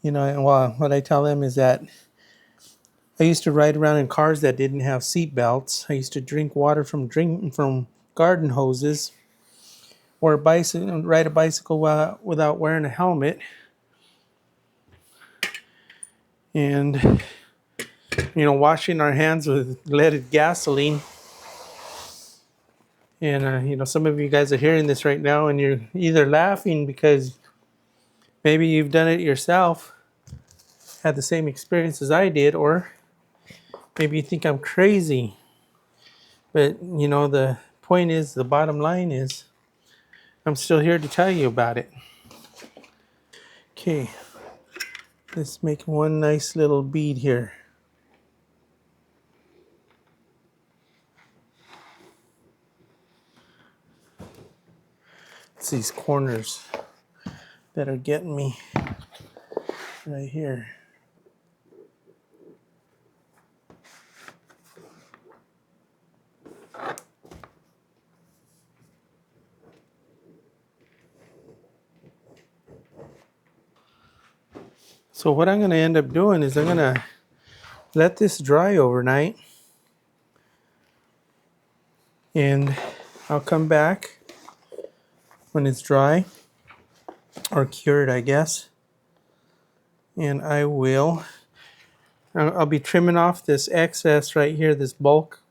you know, well, what I tell them is that I used to ride around in cars that didn't have seat belts. I used to drink water from garden hoses, or ride a bicycle without wearing a helmet. And, you know, washing our hands with leaded gasoline. And, you know, some of you guys are hearing this right now and you're either laughing because maybe you've done it yourself, had the same experience as I did, or maybe you think I'm crazy. But, you know, the point is, the bottom line is, I'm still here to tell you about it. Okay, let's make one nice little bead here. It's these corners that are getting me right here. So what I'm going to end up doing is I'm going to let this dry overnight, and I'll come back when it's dry, or cured, I guess, and I'll be trimming off this excess right here, this bulk,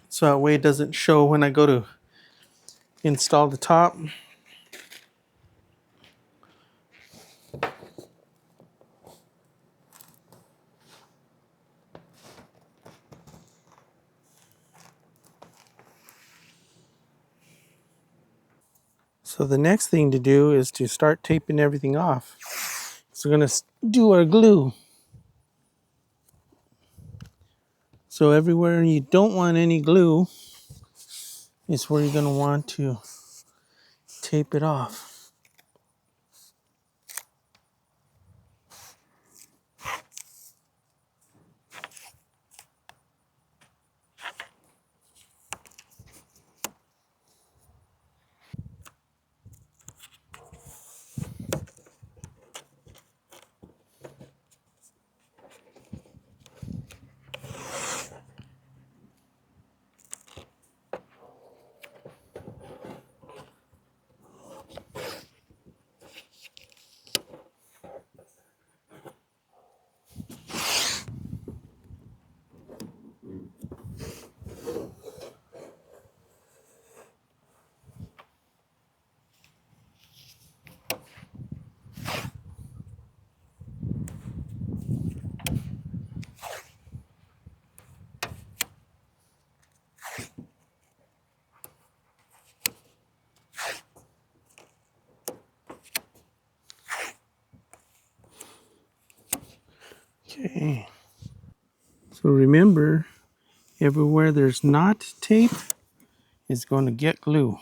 so that way it doesn't show when I go to install the top. So the next thing to do is to start taping everything off. So we're going to do our glue. So everywhere you don't want any glue is where you're going to want to tape it off. Okay. So remember, everywhere there's not tape is going to get glue.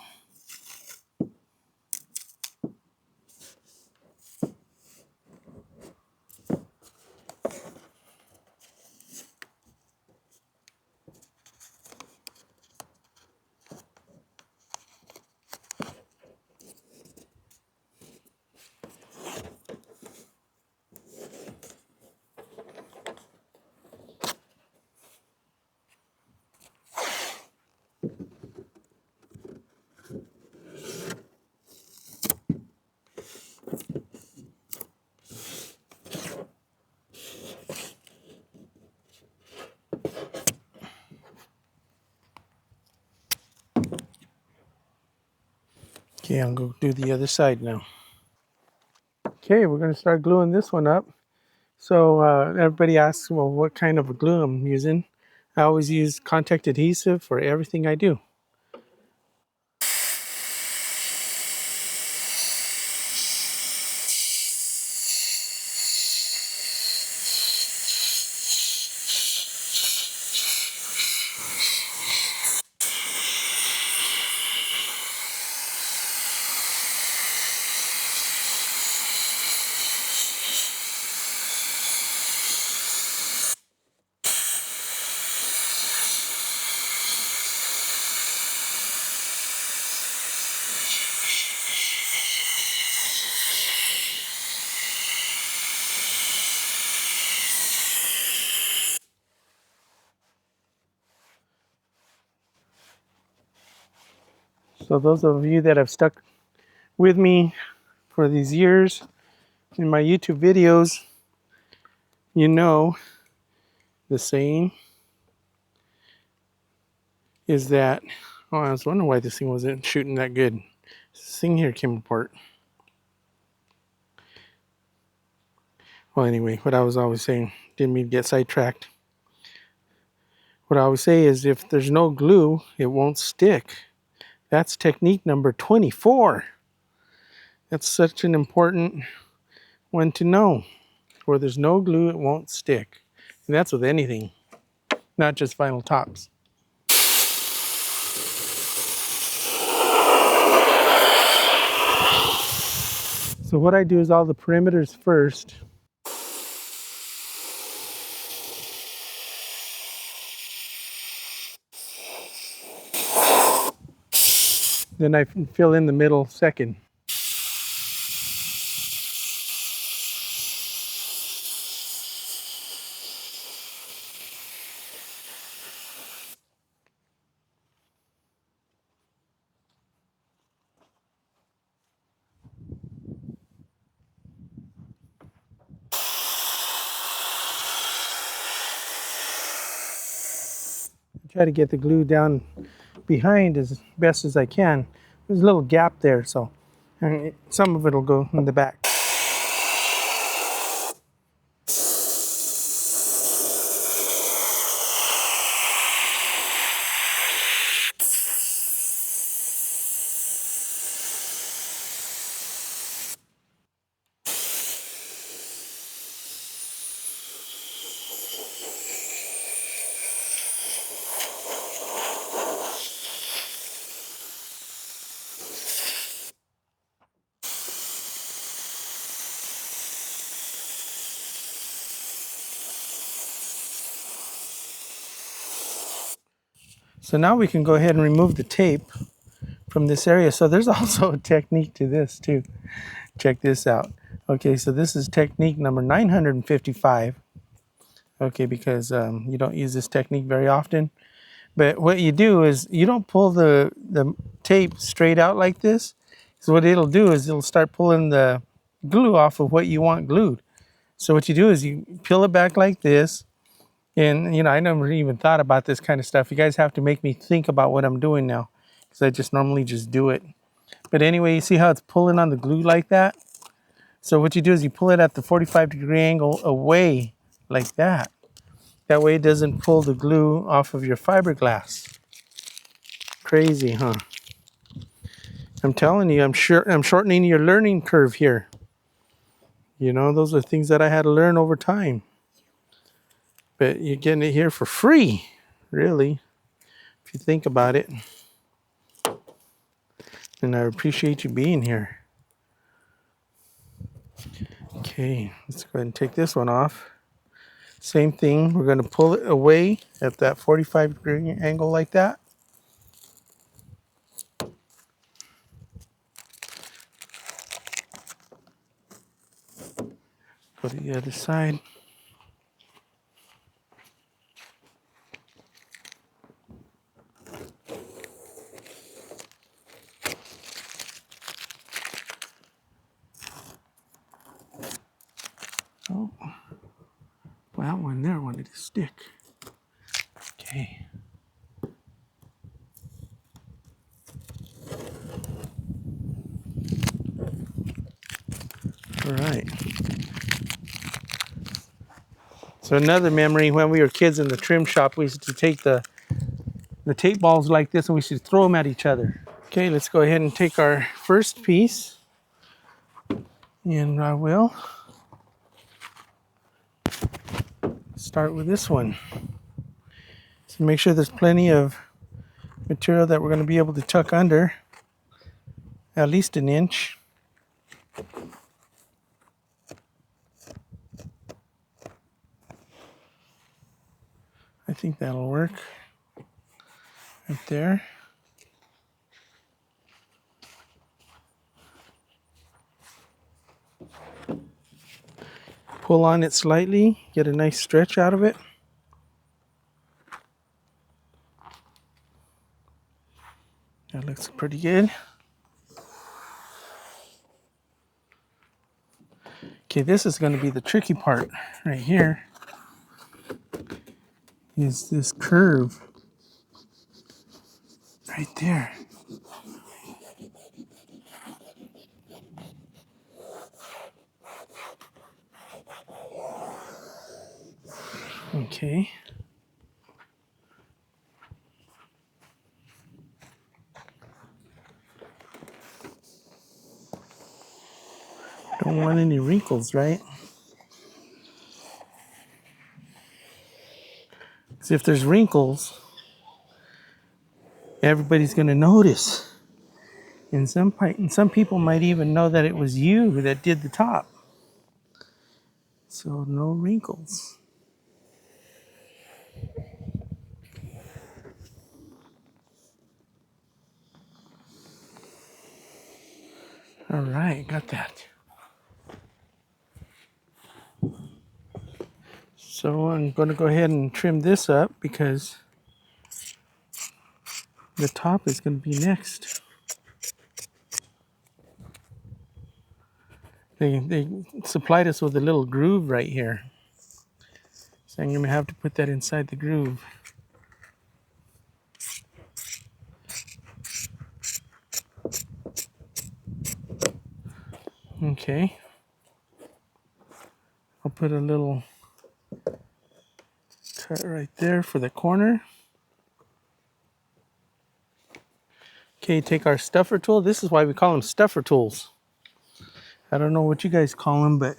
Okay, I'll go do the other side now. Okay, we're going to start gluing this one up. So everybody asks, well, what kind of glue I'm using. I always use contact adhesive for everything I do. So those of you that have stuck with me for these years in my YouTube videos, you know the saying is that, oh, I was wondering why this thing wasn't shooting that good. This thing here came apart. Well, anyway, what I was always saying, didn't mean to get sidetracked. What I always say is if there's no glue, it won't stick. That's technique number 24. That's such an important one to know. Where there's no glue, it won't stick. And that's with anything, not just vinyl tops. So what I do is all the perimeters first. Then I fill in the middle second. Try to get the glue down behind as best as I can. There's a little gap there, so some of it will go in the back. So now we can go ahead and remove the tape from this area. So there's also a technique to this too. Check this out. Okay, so this is technique number 955. Okay, because you don't use this technique very often. But what you do is you don't pull the tape straight out like this. So what it'll do is it'll start pulling the glue off of what you want glued. So what you do is you peel it back like this. And, I never even thought about this kind of stuff. You guys have to make me think about what I'm doing now, because I just normally just do it. But anyway, you see how it's pulling on the glue like that? So what you do is you pull it at the 45-degree angle away like that. That way it doesn't pull the glue off of your fiberglass. Crazy, huh? I'm telling you, I'm shortening your learning curve here. Those are things that I had to learn over time. But you're getting it here for free, really, if you think about it. And I appreciate you being here. Okay, let's go ahead and take this one off. Same thing, we're going to pull it away at that 45-degree angle like that. Go to the other side. Oh, well, that one there wanted to stick. Okay. All right. So another memory, when we were kids in the trim shop, we used to take the tape balls like this and we used to throw them at each other. Okay, let's go ahead and take our first piece. And I will start with this one. So make sure there's plenty of material that we're going to be able to tuck under, at least an inch. I think that'll work right there. Pull on it slightly, get a nice stretch out of it. That looks pretty good. Okay, this is going to be the tricky part right here. Is this curve right there. Okay. Don't want any wrinkles, right? Because if there's wrinkles, everybody's going to notice. And some people might even know that it was you that did the top. So no wrinkles. All right, got that. So I'm going to go ahead and trim this up because the top is going to be next. They supplied us with a little groove right here. So I'm going to have to put that inside the groove. Okay. I'll put a little cut right there for the corner. Okay, take our stuffer tool. This is why we call them stuffer tools. I don't know what you guys call them, but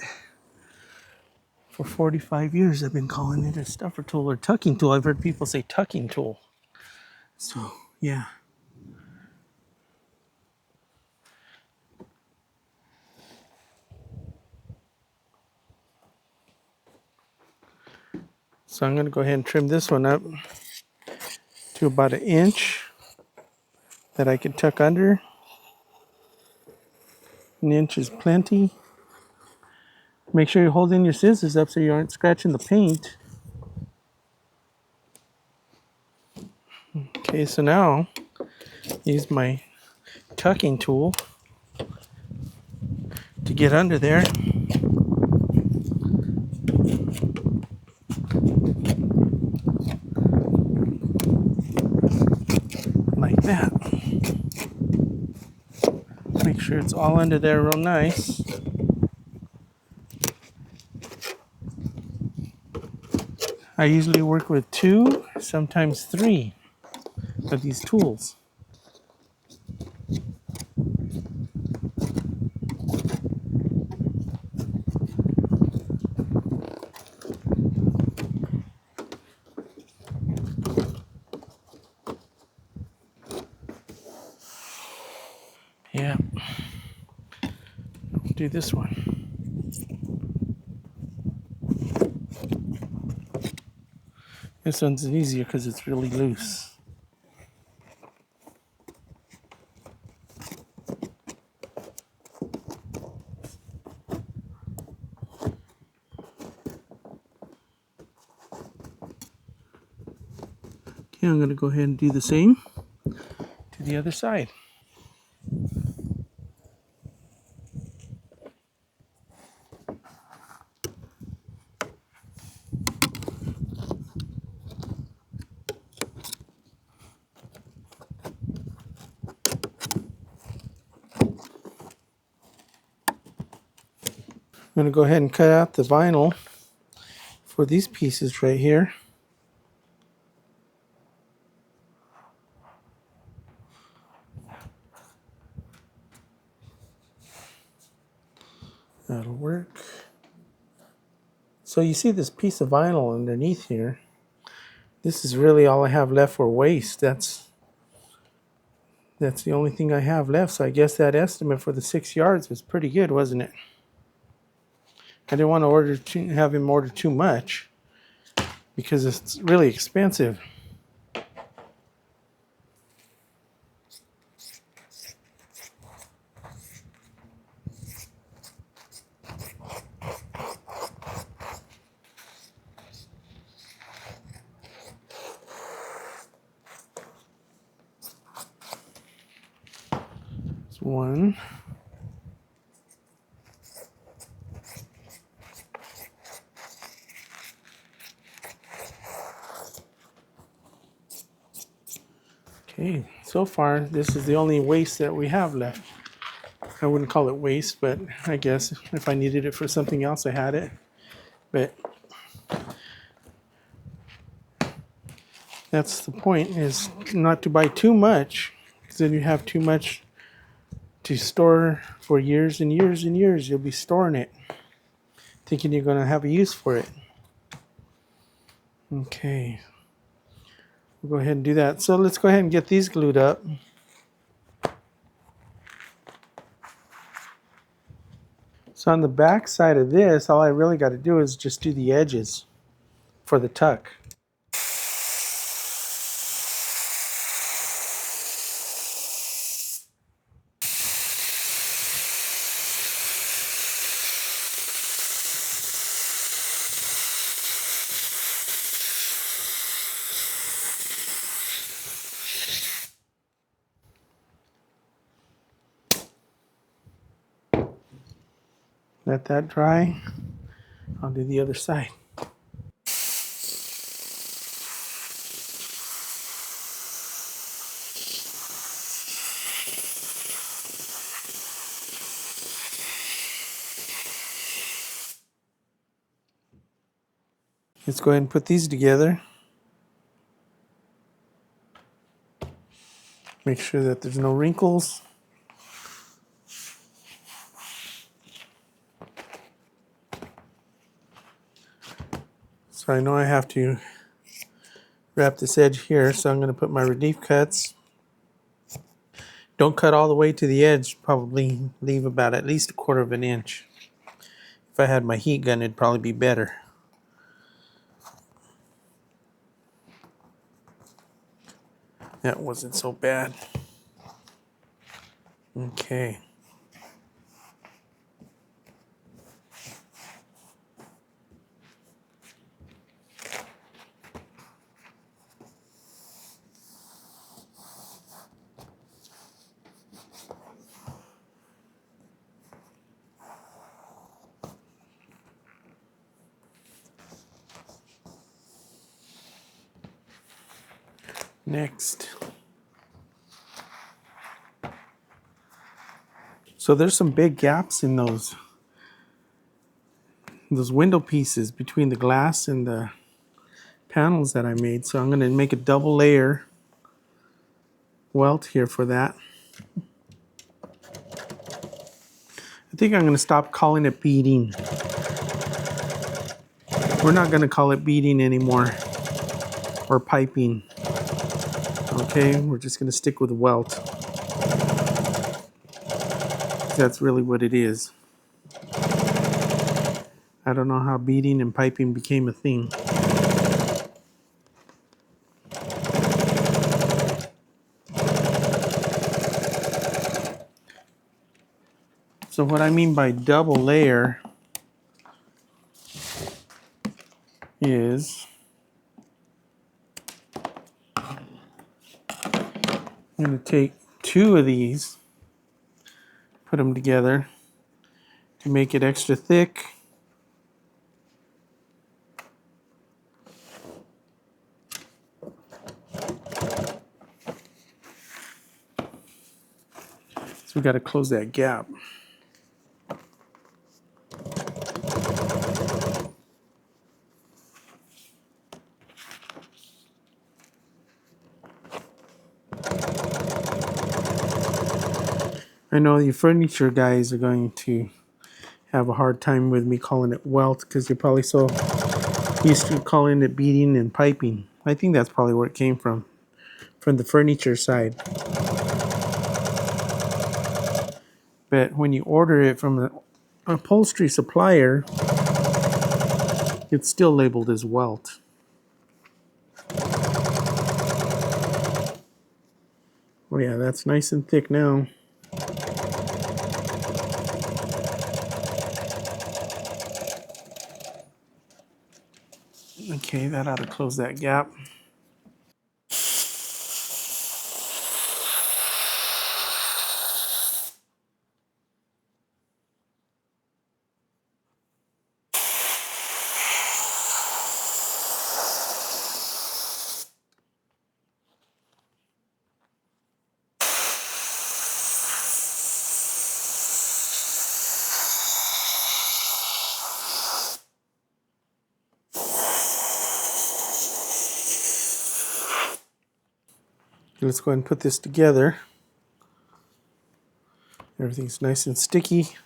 for 45 years I've been calling it a stuffer tool or tucking tool. I've heard people say tucking tool. So, yeah. So I'm going to go ahead and trim this one up to about 1 inch that I can tuck under. 1 inch is plenty. Make sure you're holding your scissors up so you aren't scratching the paint. Okay, so now use my tucking tool to get under there. Like that. Make sure it's all under there real nice. I usually work with 2, sometimes 3 of these tools. Yeah. Do this one. This one's easier because it's really loose. Okay, I'm going to go ahead and do the same to the other side. I'm going to go ahead and cut out the vinyl for these pieces right here. That'll work. So you see this piece of vinyl underneath here. This is really all I have left for waste. That's the only thing I have left. So I guess that estimate for the 6 yards was pretty good, wasn't it? I didn't want to have him order too much because it's really expensive. That's one. Okay, so far this is the only waste that we have left. I wouldn't call it waste, but I guess if I needed it for something else, I had it. But that's the point, is not to buy too much, because then you have too much to store for years and years and years. You'll be storing it, thinking you're going to have a use for it. Okay, we'll go ahead and do that. So let's go ahead and get these glued up. So on the back side of this, all I really got to do is just do the edges for the tuck. Let that dry. I'll do the other side. Let's go ahead and put these together. Make sure that there's no wrinkles. So I know I have to wrap this edge here, so I'm going to put my relief cuts. Don't cut all the way to the edge, probably leave about at least 1/4 of an inch. If I had my heat gun, it'd probably be better. That wasn't so bad. Okay. Next. So there's some big gaps in those window pieces between the glass and the panels that I made. So I'm going to make a double layer welt here for that. I think I'm going to stop calling it beading. We're not going to call it beading anymore, or piping. Okay, we're just going to stick with welt. That's really what it is. I don't know how beading and piping became a thing. So what I mean by double layer is I'm going to take 2 of these, put them together to make it extra thick. So we got to close that gap. I know you furniture guys are going to have a hard time with me calling it welt because you're probably so used to calling it beading and piping. I think that's probably where it came from the furniture side. But when you order it from an upholstery supplier, it's still labeled as welt. Oh yeah, that's nice and thick now. Okay, that ought to close that gap. Let's go ahead and put this together. Everything's nice and sticky.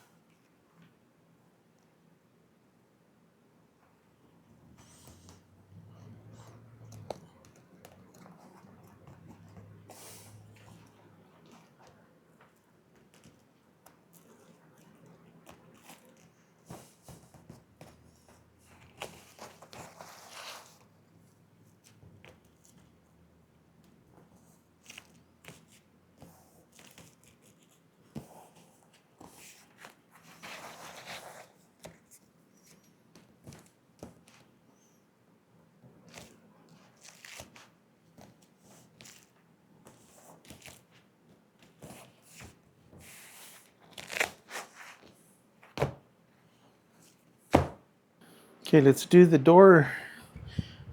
Okay, let's do the door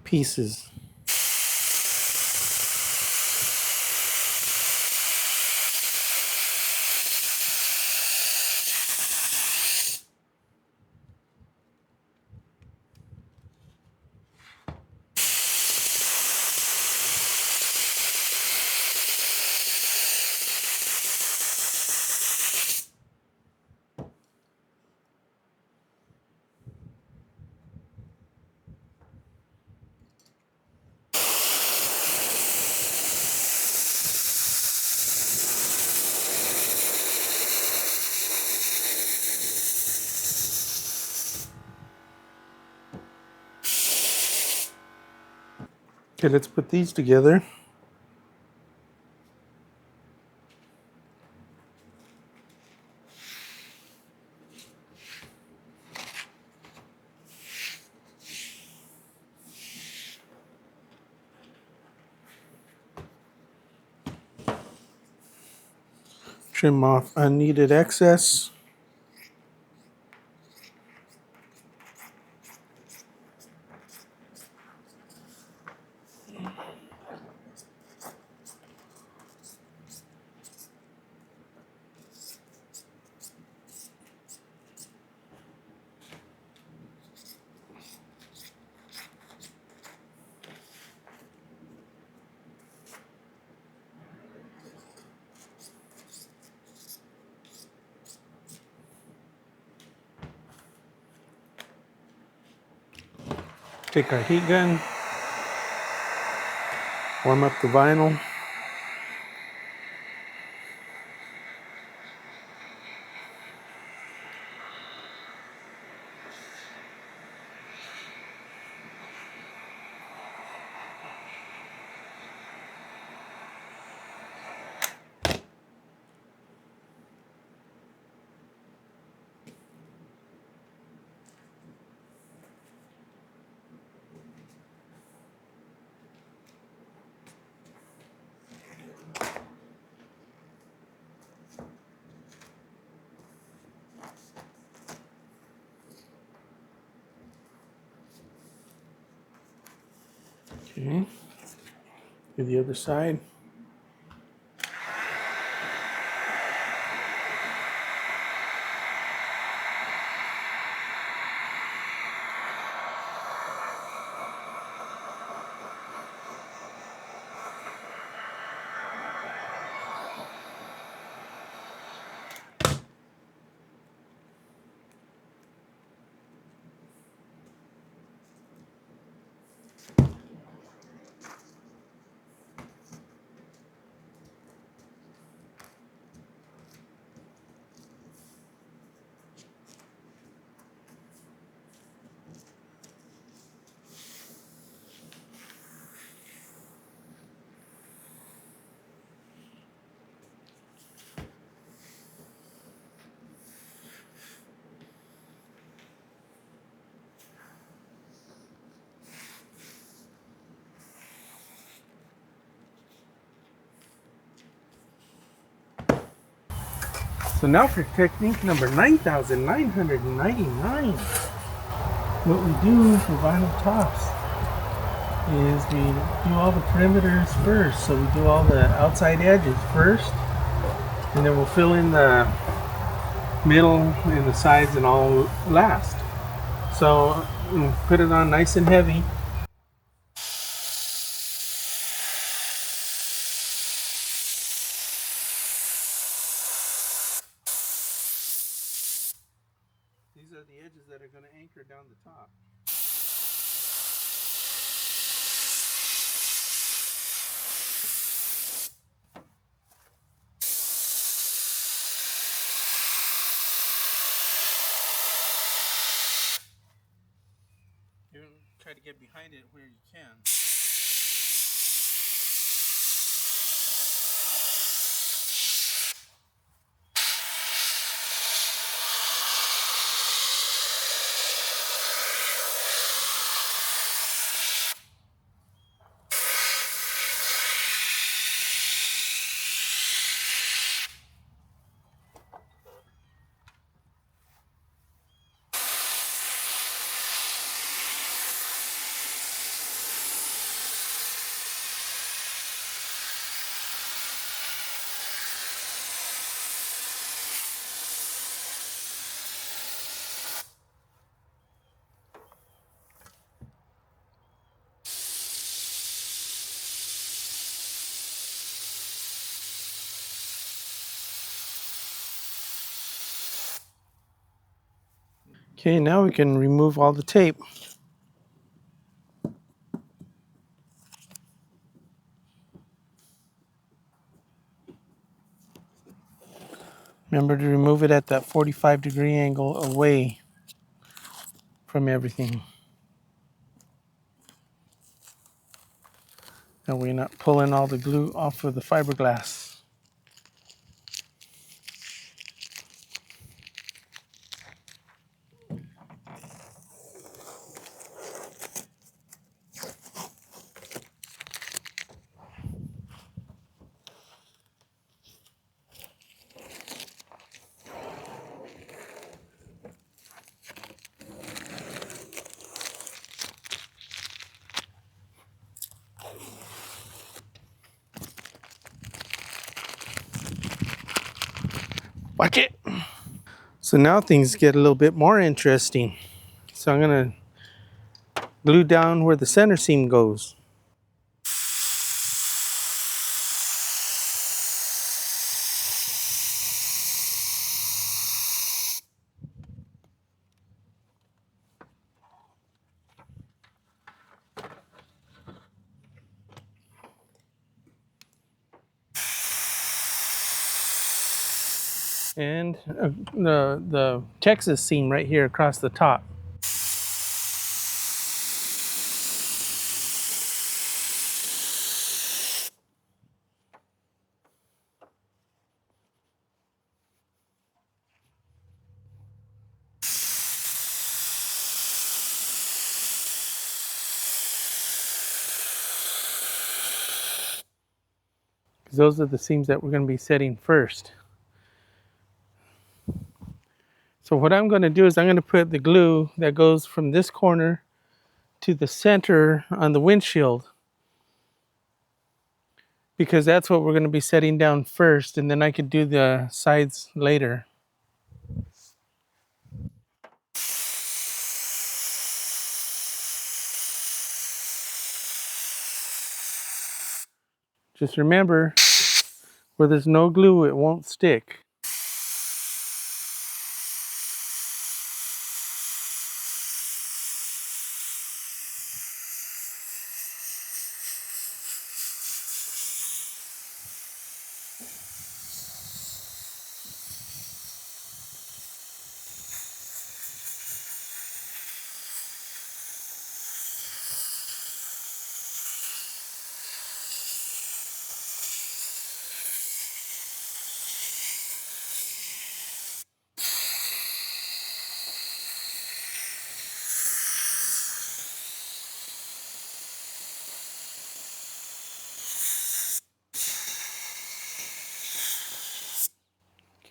pieces. Okay, let's put these together. Trim off unneeded excess. Take our heat gun, warm up the vinyl. Okay, do the other side. So now for technique number 9,999. What we do for vinyl tops is we do all the perimeters first. So we do all the outside edges first, and then we'll fill in the middle and the sides and all last. So we'll put it on nice and heavy. These are the edges that are going to anchor down the top. You try to get behind it where you can. Okay, now we can remove all the tape. Remember to remove it at that 45-degree angle away from everything. That way you're not pulling all the glue off of the fiberglass. Watch it! So now things get a little bit more interesting. So I'm going to glue down where the center seam goes. And the Texas seam right here across the top. Those are the seams that we're going to be setting first. So what I'm going to do is I'm going to put the glue that goes from this corner to the center on the windshield, because that's what we're going to be setting down first, and then I could do the sides later. Just remember, where there's no glue, it won't stick.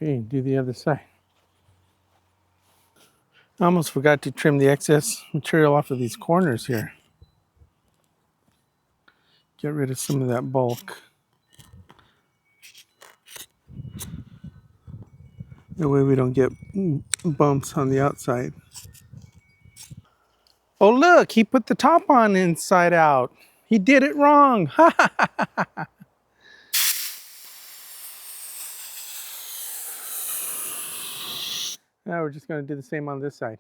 Okay, do the other side. I almost forgot to trim the excess material off of these corners here. Get rid of some of that bulk. That way we don't get bumps on the outside. Oh look, he put the top on inside out. He did it wrong. Now we're just going to do the same on this side.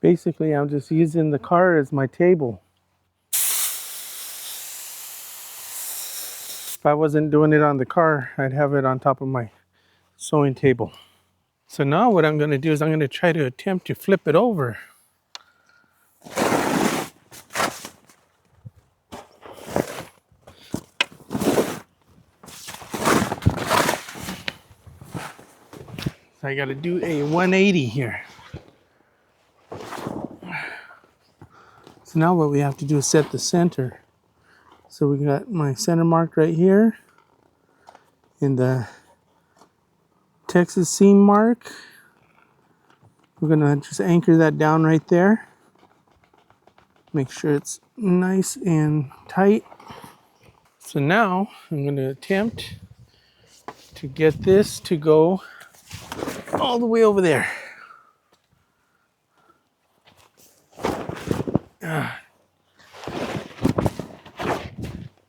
Basically, I'm just using the car as my table. If I wasn't doing it on the car, I'd have it on top of my sewing table. So now what I'm going to do is I'm going to try to attempt to flip it over. So I got to do a 180 here. So now what we have to do is set the center. So we got my center marked right here. And the Texas seam mark. We're going to just anchor that down right there. Make sure it's nice and tight. So now I'm going to attempt to get this to go all the way over there.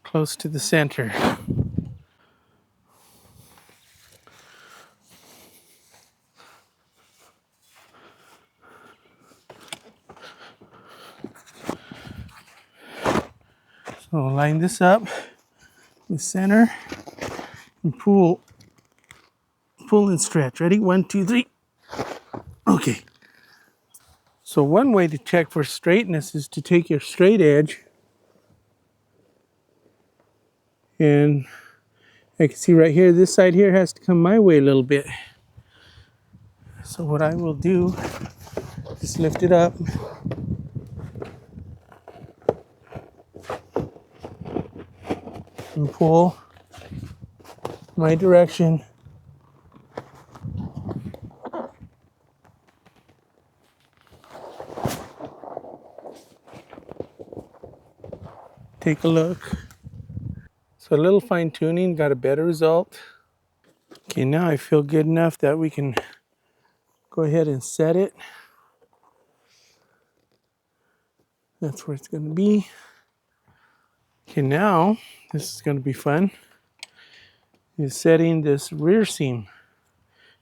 Close to the center. So line this up with center and pull and stretch. Ready? 1, 2, 3. Okay. So one way to check for straightness is to take your straight edge, and I can see right here, this side here has to come my way a little bit. So what I will do, just lift it up. And pull my direction. Take a look. So a little fine tuning got a better result. Okay, now I feel good enough that we can go ahead and set it. That's where it's going to be. Okay, now this is going to be fun. Is setting this rear seam.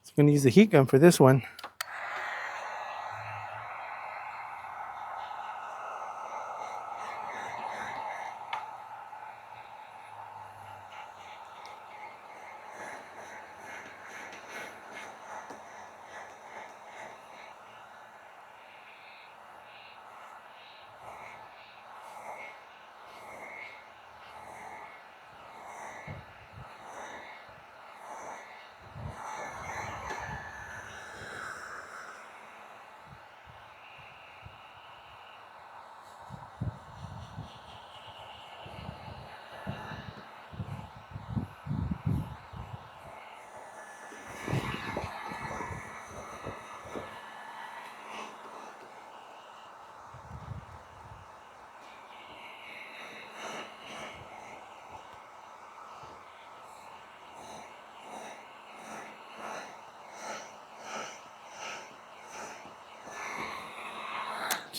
So I'm going to use the heat gun for this one.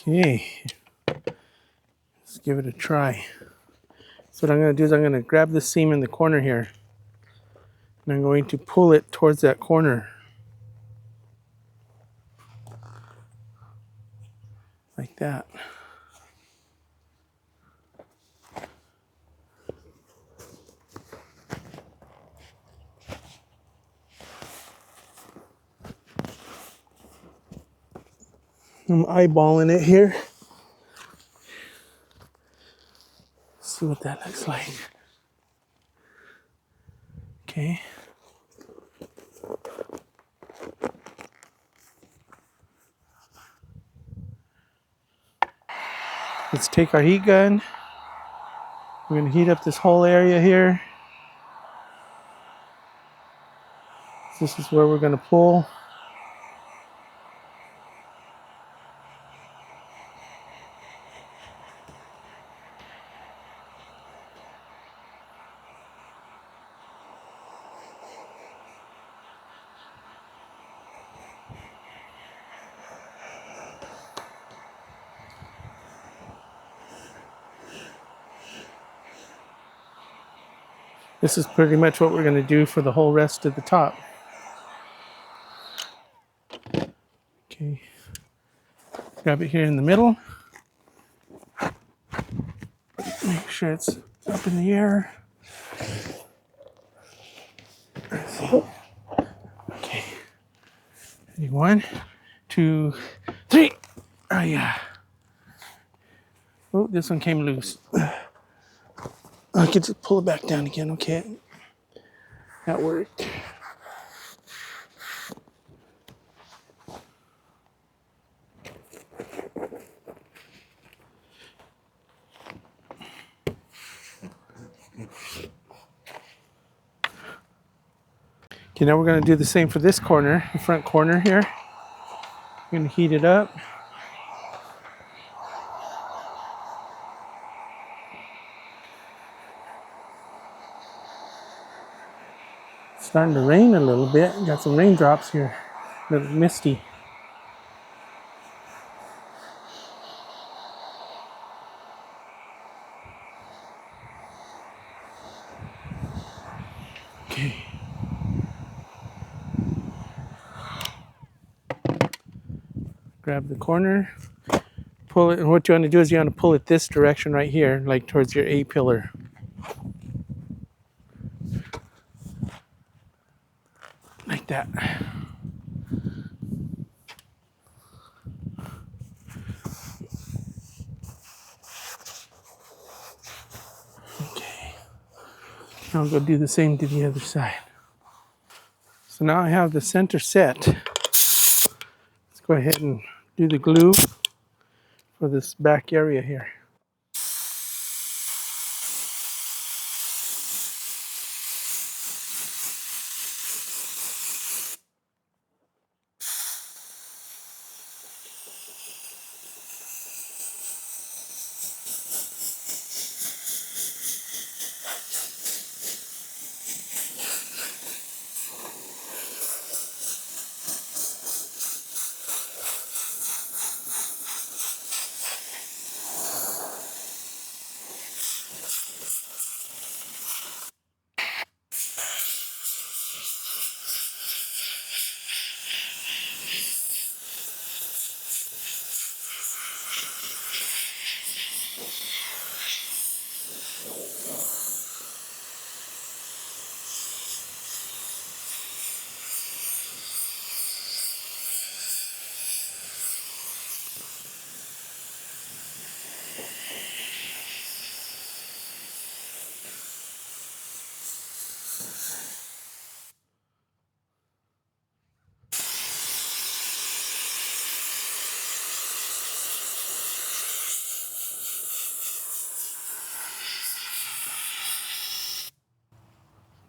Okay, let's give it a try. So what I'm going to do is I'm going to grab the seam in the corner here, and I'm going to pull it towards that corner. Like that. I'm eyeballing it here. See what that looks like. Okay. Let's take our heat gun. We're going to heat up this whole area here. This is where we're going to pull. This is pretty much what we're going to do for the whole rest of the top. Okay. Grab it here in the middle. Make sure it's up in the air. Okay. Ready, 1, 2, 3. Oh yeah. Oh, this one came loose. I can just pull it back down again. Okay. That worked. Okay, now we're going to do the same for this corner, the front corner here. We're going to heat it up. It's starting to rain a little bit. Got some raindrops here. A little misty. Okay. Grab the corner. Pull it, and what you want to do is you want to pull it this direction right here, like towards your A pillar. Like that. Okay. Now I'll go do the same to the other side. So now I have the center set. Let's go ahead and do the glue for this back area here.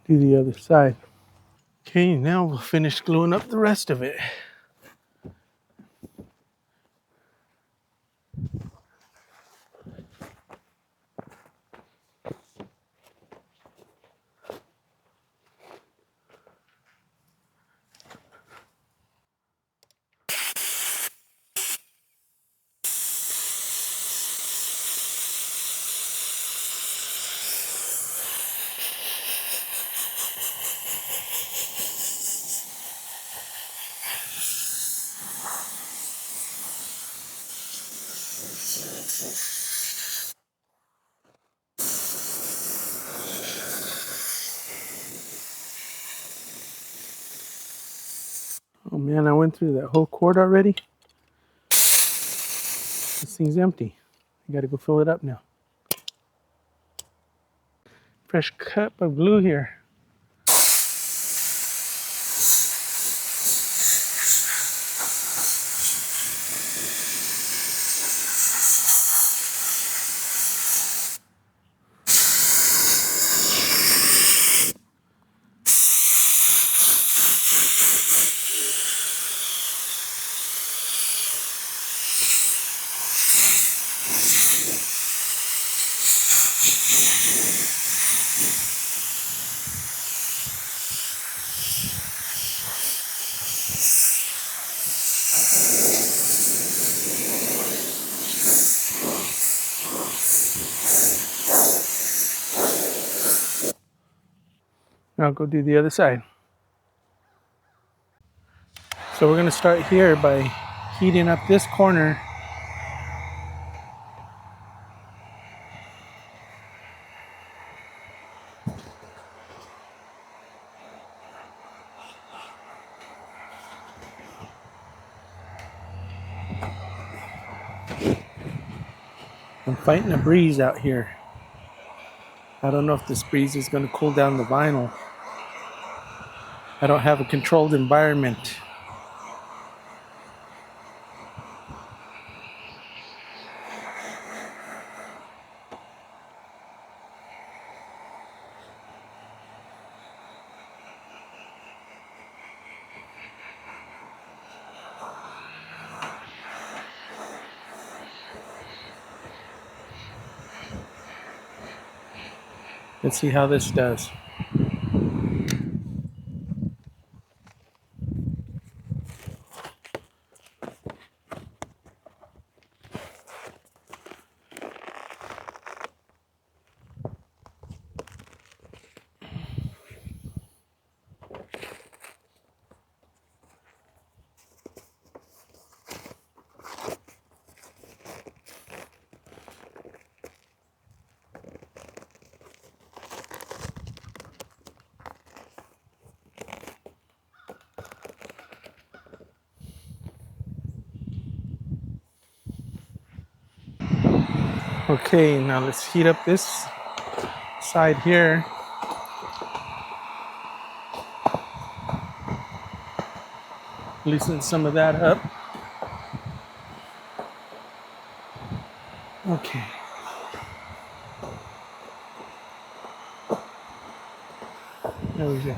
Do the other side. Okay, now we'll finish gluing up the rest of it. Oh man, I went through that whole cord already. This thing's empty. I gotta go fill it up now. Fresh cup of glue here. Now I'll go do the other side. So we're gonna start here by heating up this corner. I'm fighting a breeze out here. I don't know if this breeze is gonna cool down the vinyl. I don't have a controlled environment. Let's see how this does. Okay, now let's heat up this side here. Loosen some of that up. Okay. There we go.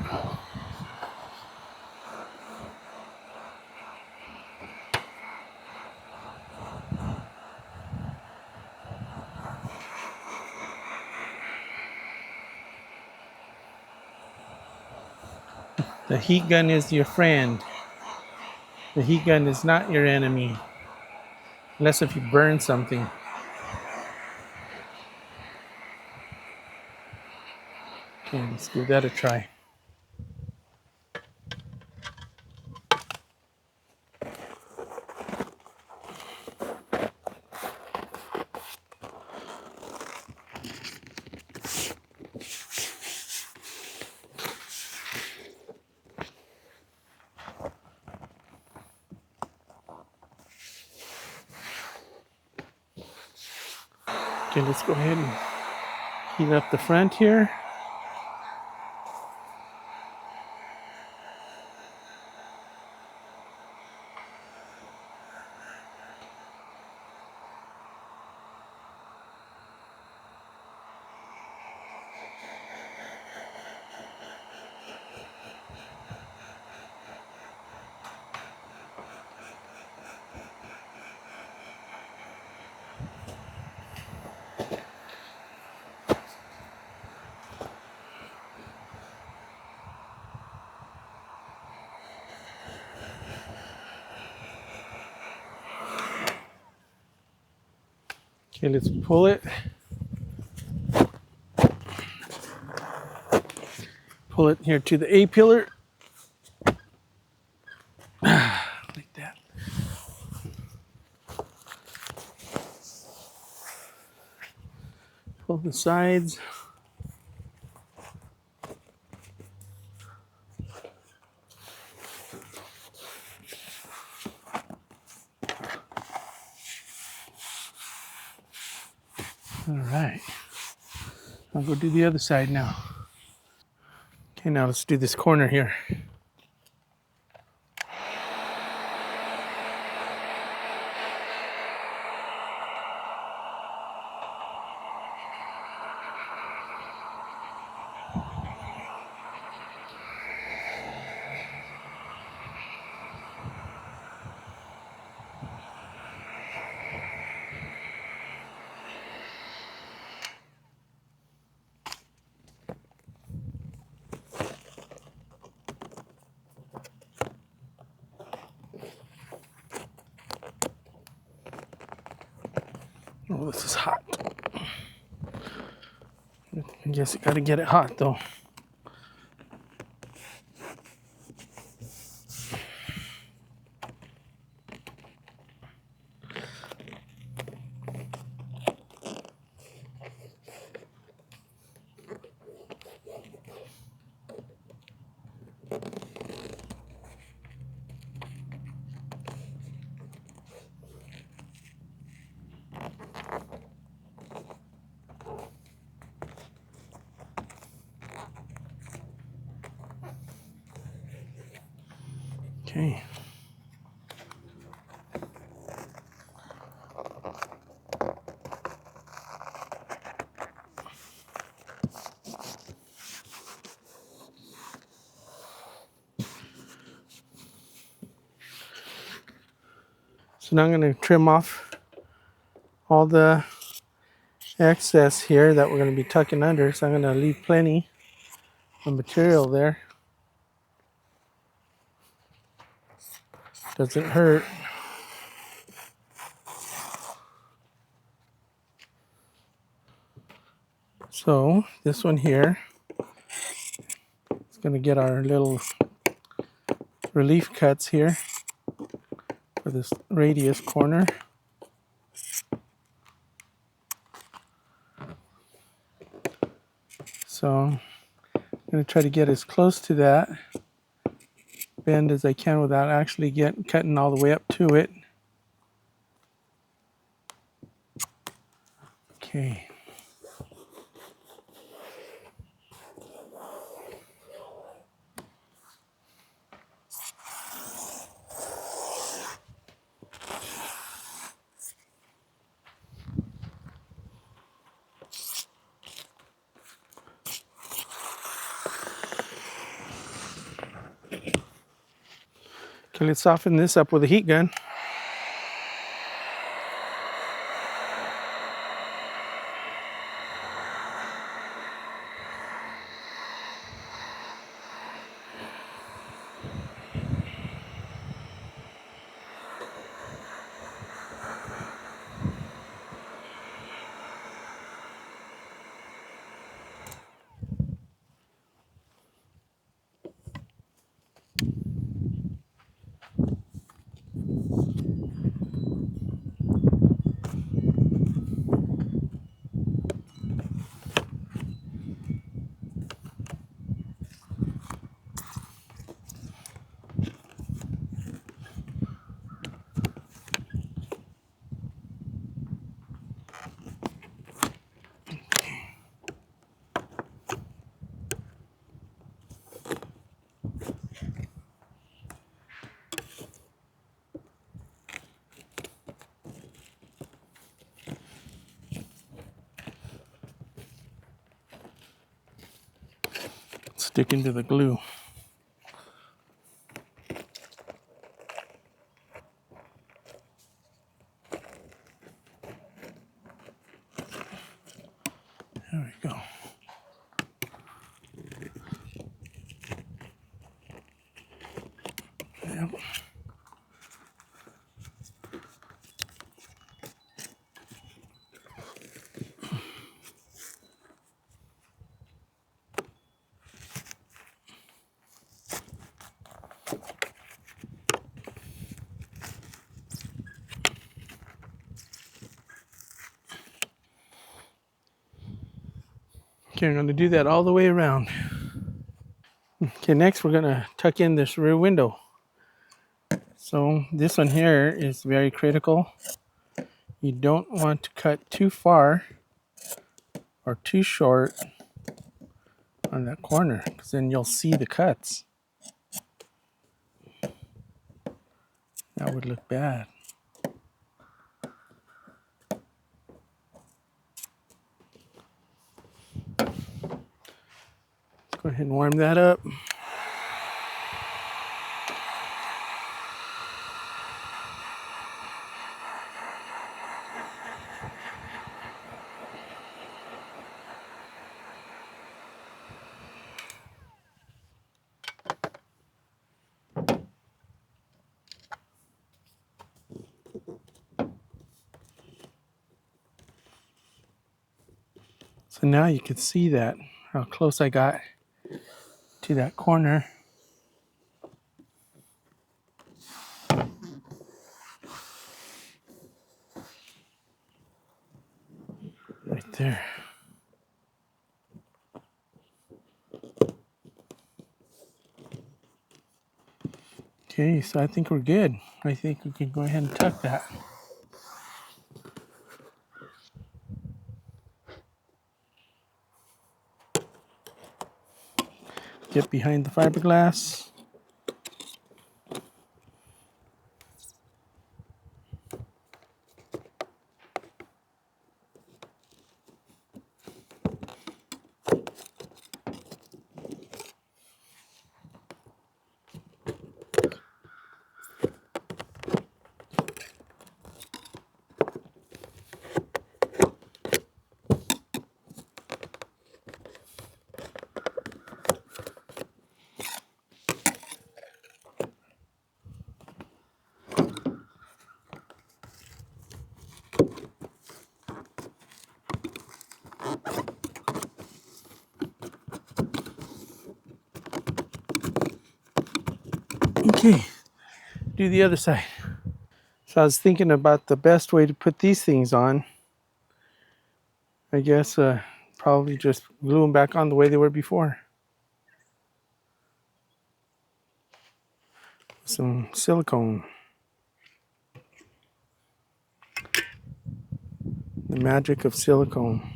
The heat gun is your friend. The heat gun is not your enemy. Unless if you burn something. Okay, let's give that a try. Okay, let's go ahead and heat up the front here. Okay, let's pull it. Pull it here to the A pillar. Like that. Pull the sides. All right. I'll go do the other side now. Okay, now let's do this corner here. Oh, this is hot. I guess you gotta get it hot though. Okay. So now I'm going to trim off all the excess here that we're going to be tucking under. So I'm going to leave plenty of material there. Doesn't hurt. So this one here is going to get our little relief cuts here for this radius corner. So I'm going to try to get as close to that bend as I can without actually cutting all the way up to it. Okay. Okay, let's soften this up with a heat gun. Stick into the glue. There we go. Yep. Okay, I'm going to do that all the way around. Okay, next we're going to tuck in this rear window. So this one here is very critical. You don't want to cut too far or too short on that corner, because then you'll see the cuts. That would look bad. Let's go ahead and warm that up. So now you can see that, how close I got to that corner. Right there. Okay, so I think we're good. I think we can go ahead and tuck that. Get behind the fiberglass. Okay, do the other side. So I was thinking about the best way to put these things on. I guess probably just glue them back on the way they were before. Some silicone. The magic of silicone.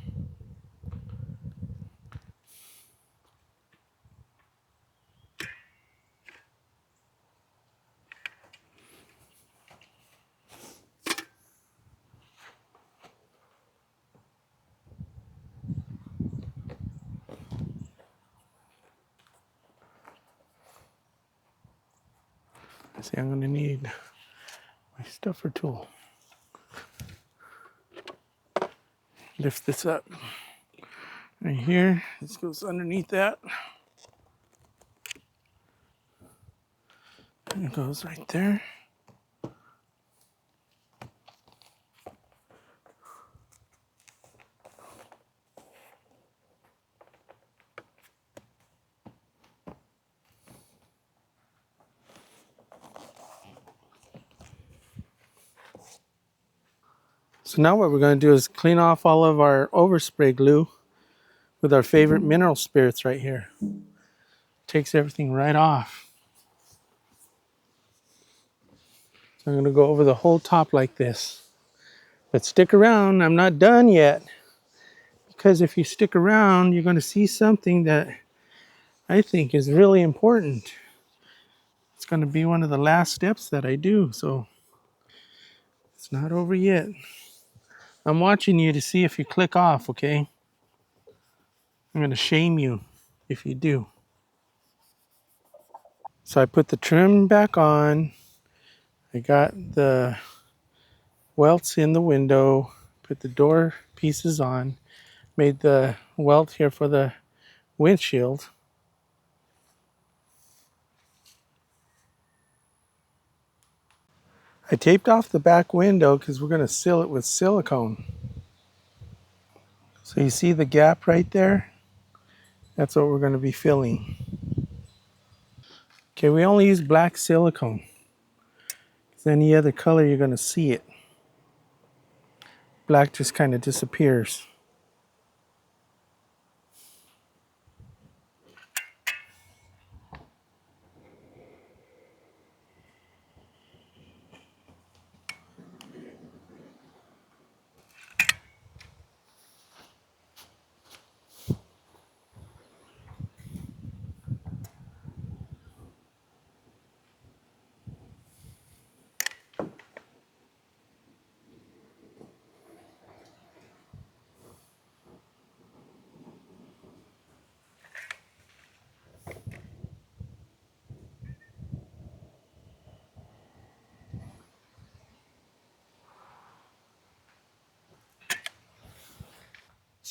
I see I'm going to need my stuffer tool. Lift this up. Right here, this goes underneath that. And it goes right there. So now what we're going to do is clean off all of our overspray glue with our favorite mineral spirits right here. Takes everything right off. So I'm going to go over the whole top like this. But stick around, I'm not done yet. Because if you stick around, you're going to see something that I think is really important. It's going to be one of the last steps that I do, so it's not over yet. I'm watching you to see if you click off, okay? I'm going to shame you if you do. So I put the trim back on. I got the welts in the window, put the door pieces on, made the welt here for the windshield. I taped off the back window because we're going to seal it with silicone. So you see the gap right there? That's what we're going to be filling. Okay, we only use black silicone. Because any other color, you're going to see it. Black just kind of disappears.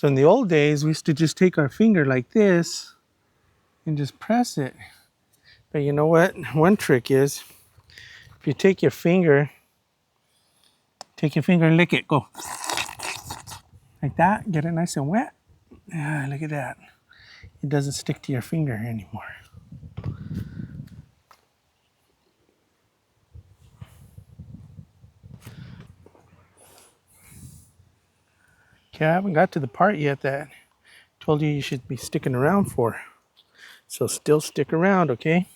So in the old days, we used to just take our finger like this and just press it. But you know what? One trick is, if you take your finger and lick it, go like that, get it nice and wet. Ah, look at that. It doesn't stick to your finger anymore. Okay, I haven't got to the part yet that I told you should be sticking around for. So still stick around, okay?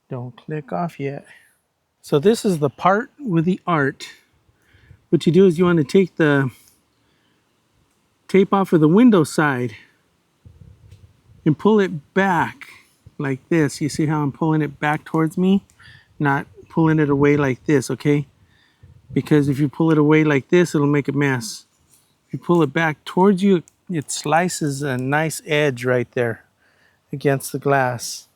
Don't click off yet. So this is the part with the art. What you do is you want to take the tape off of the window side and pull it back like this. You see how I'm pulling it back towards me? Not pulling it away like this, okay? Because if you pull it away like this, it'll make a mess. If you pull it back towards you, it slices a nice edge right there against the glass.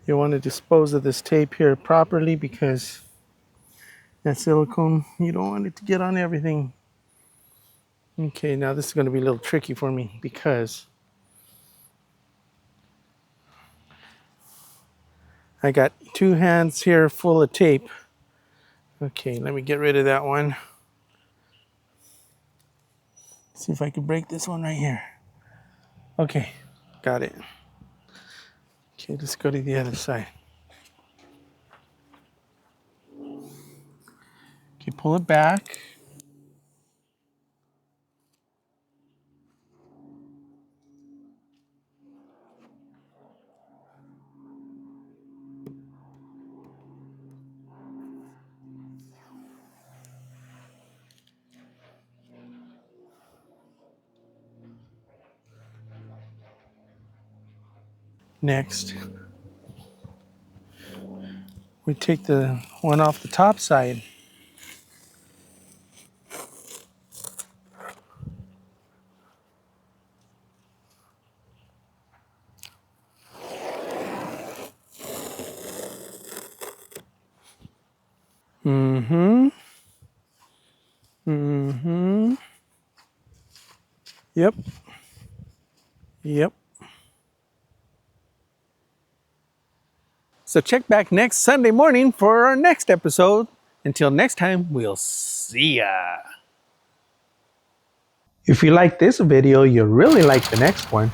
You want to dispose of this tape here properly because that silicone, you don't want it to get on everything. Okay, now this is going to be a little tricky for me because I got two hands here full of tape. Okay, let me get rid of that one. See if I can break this one right here. Okay, got it. Okay, let's go to the other side. Okay, pull it back. Next, we take the one off the top side. Mm-hmm. Mm-hmm. Yep. Yep. So check back next Sunday morning for our next episode. Until next time, we'll see ya. If you like this video, you'll really like the next one.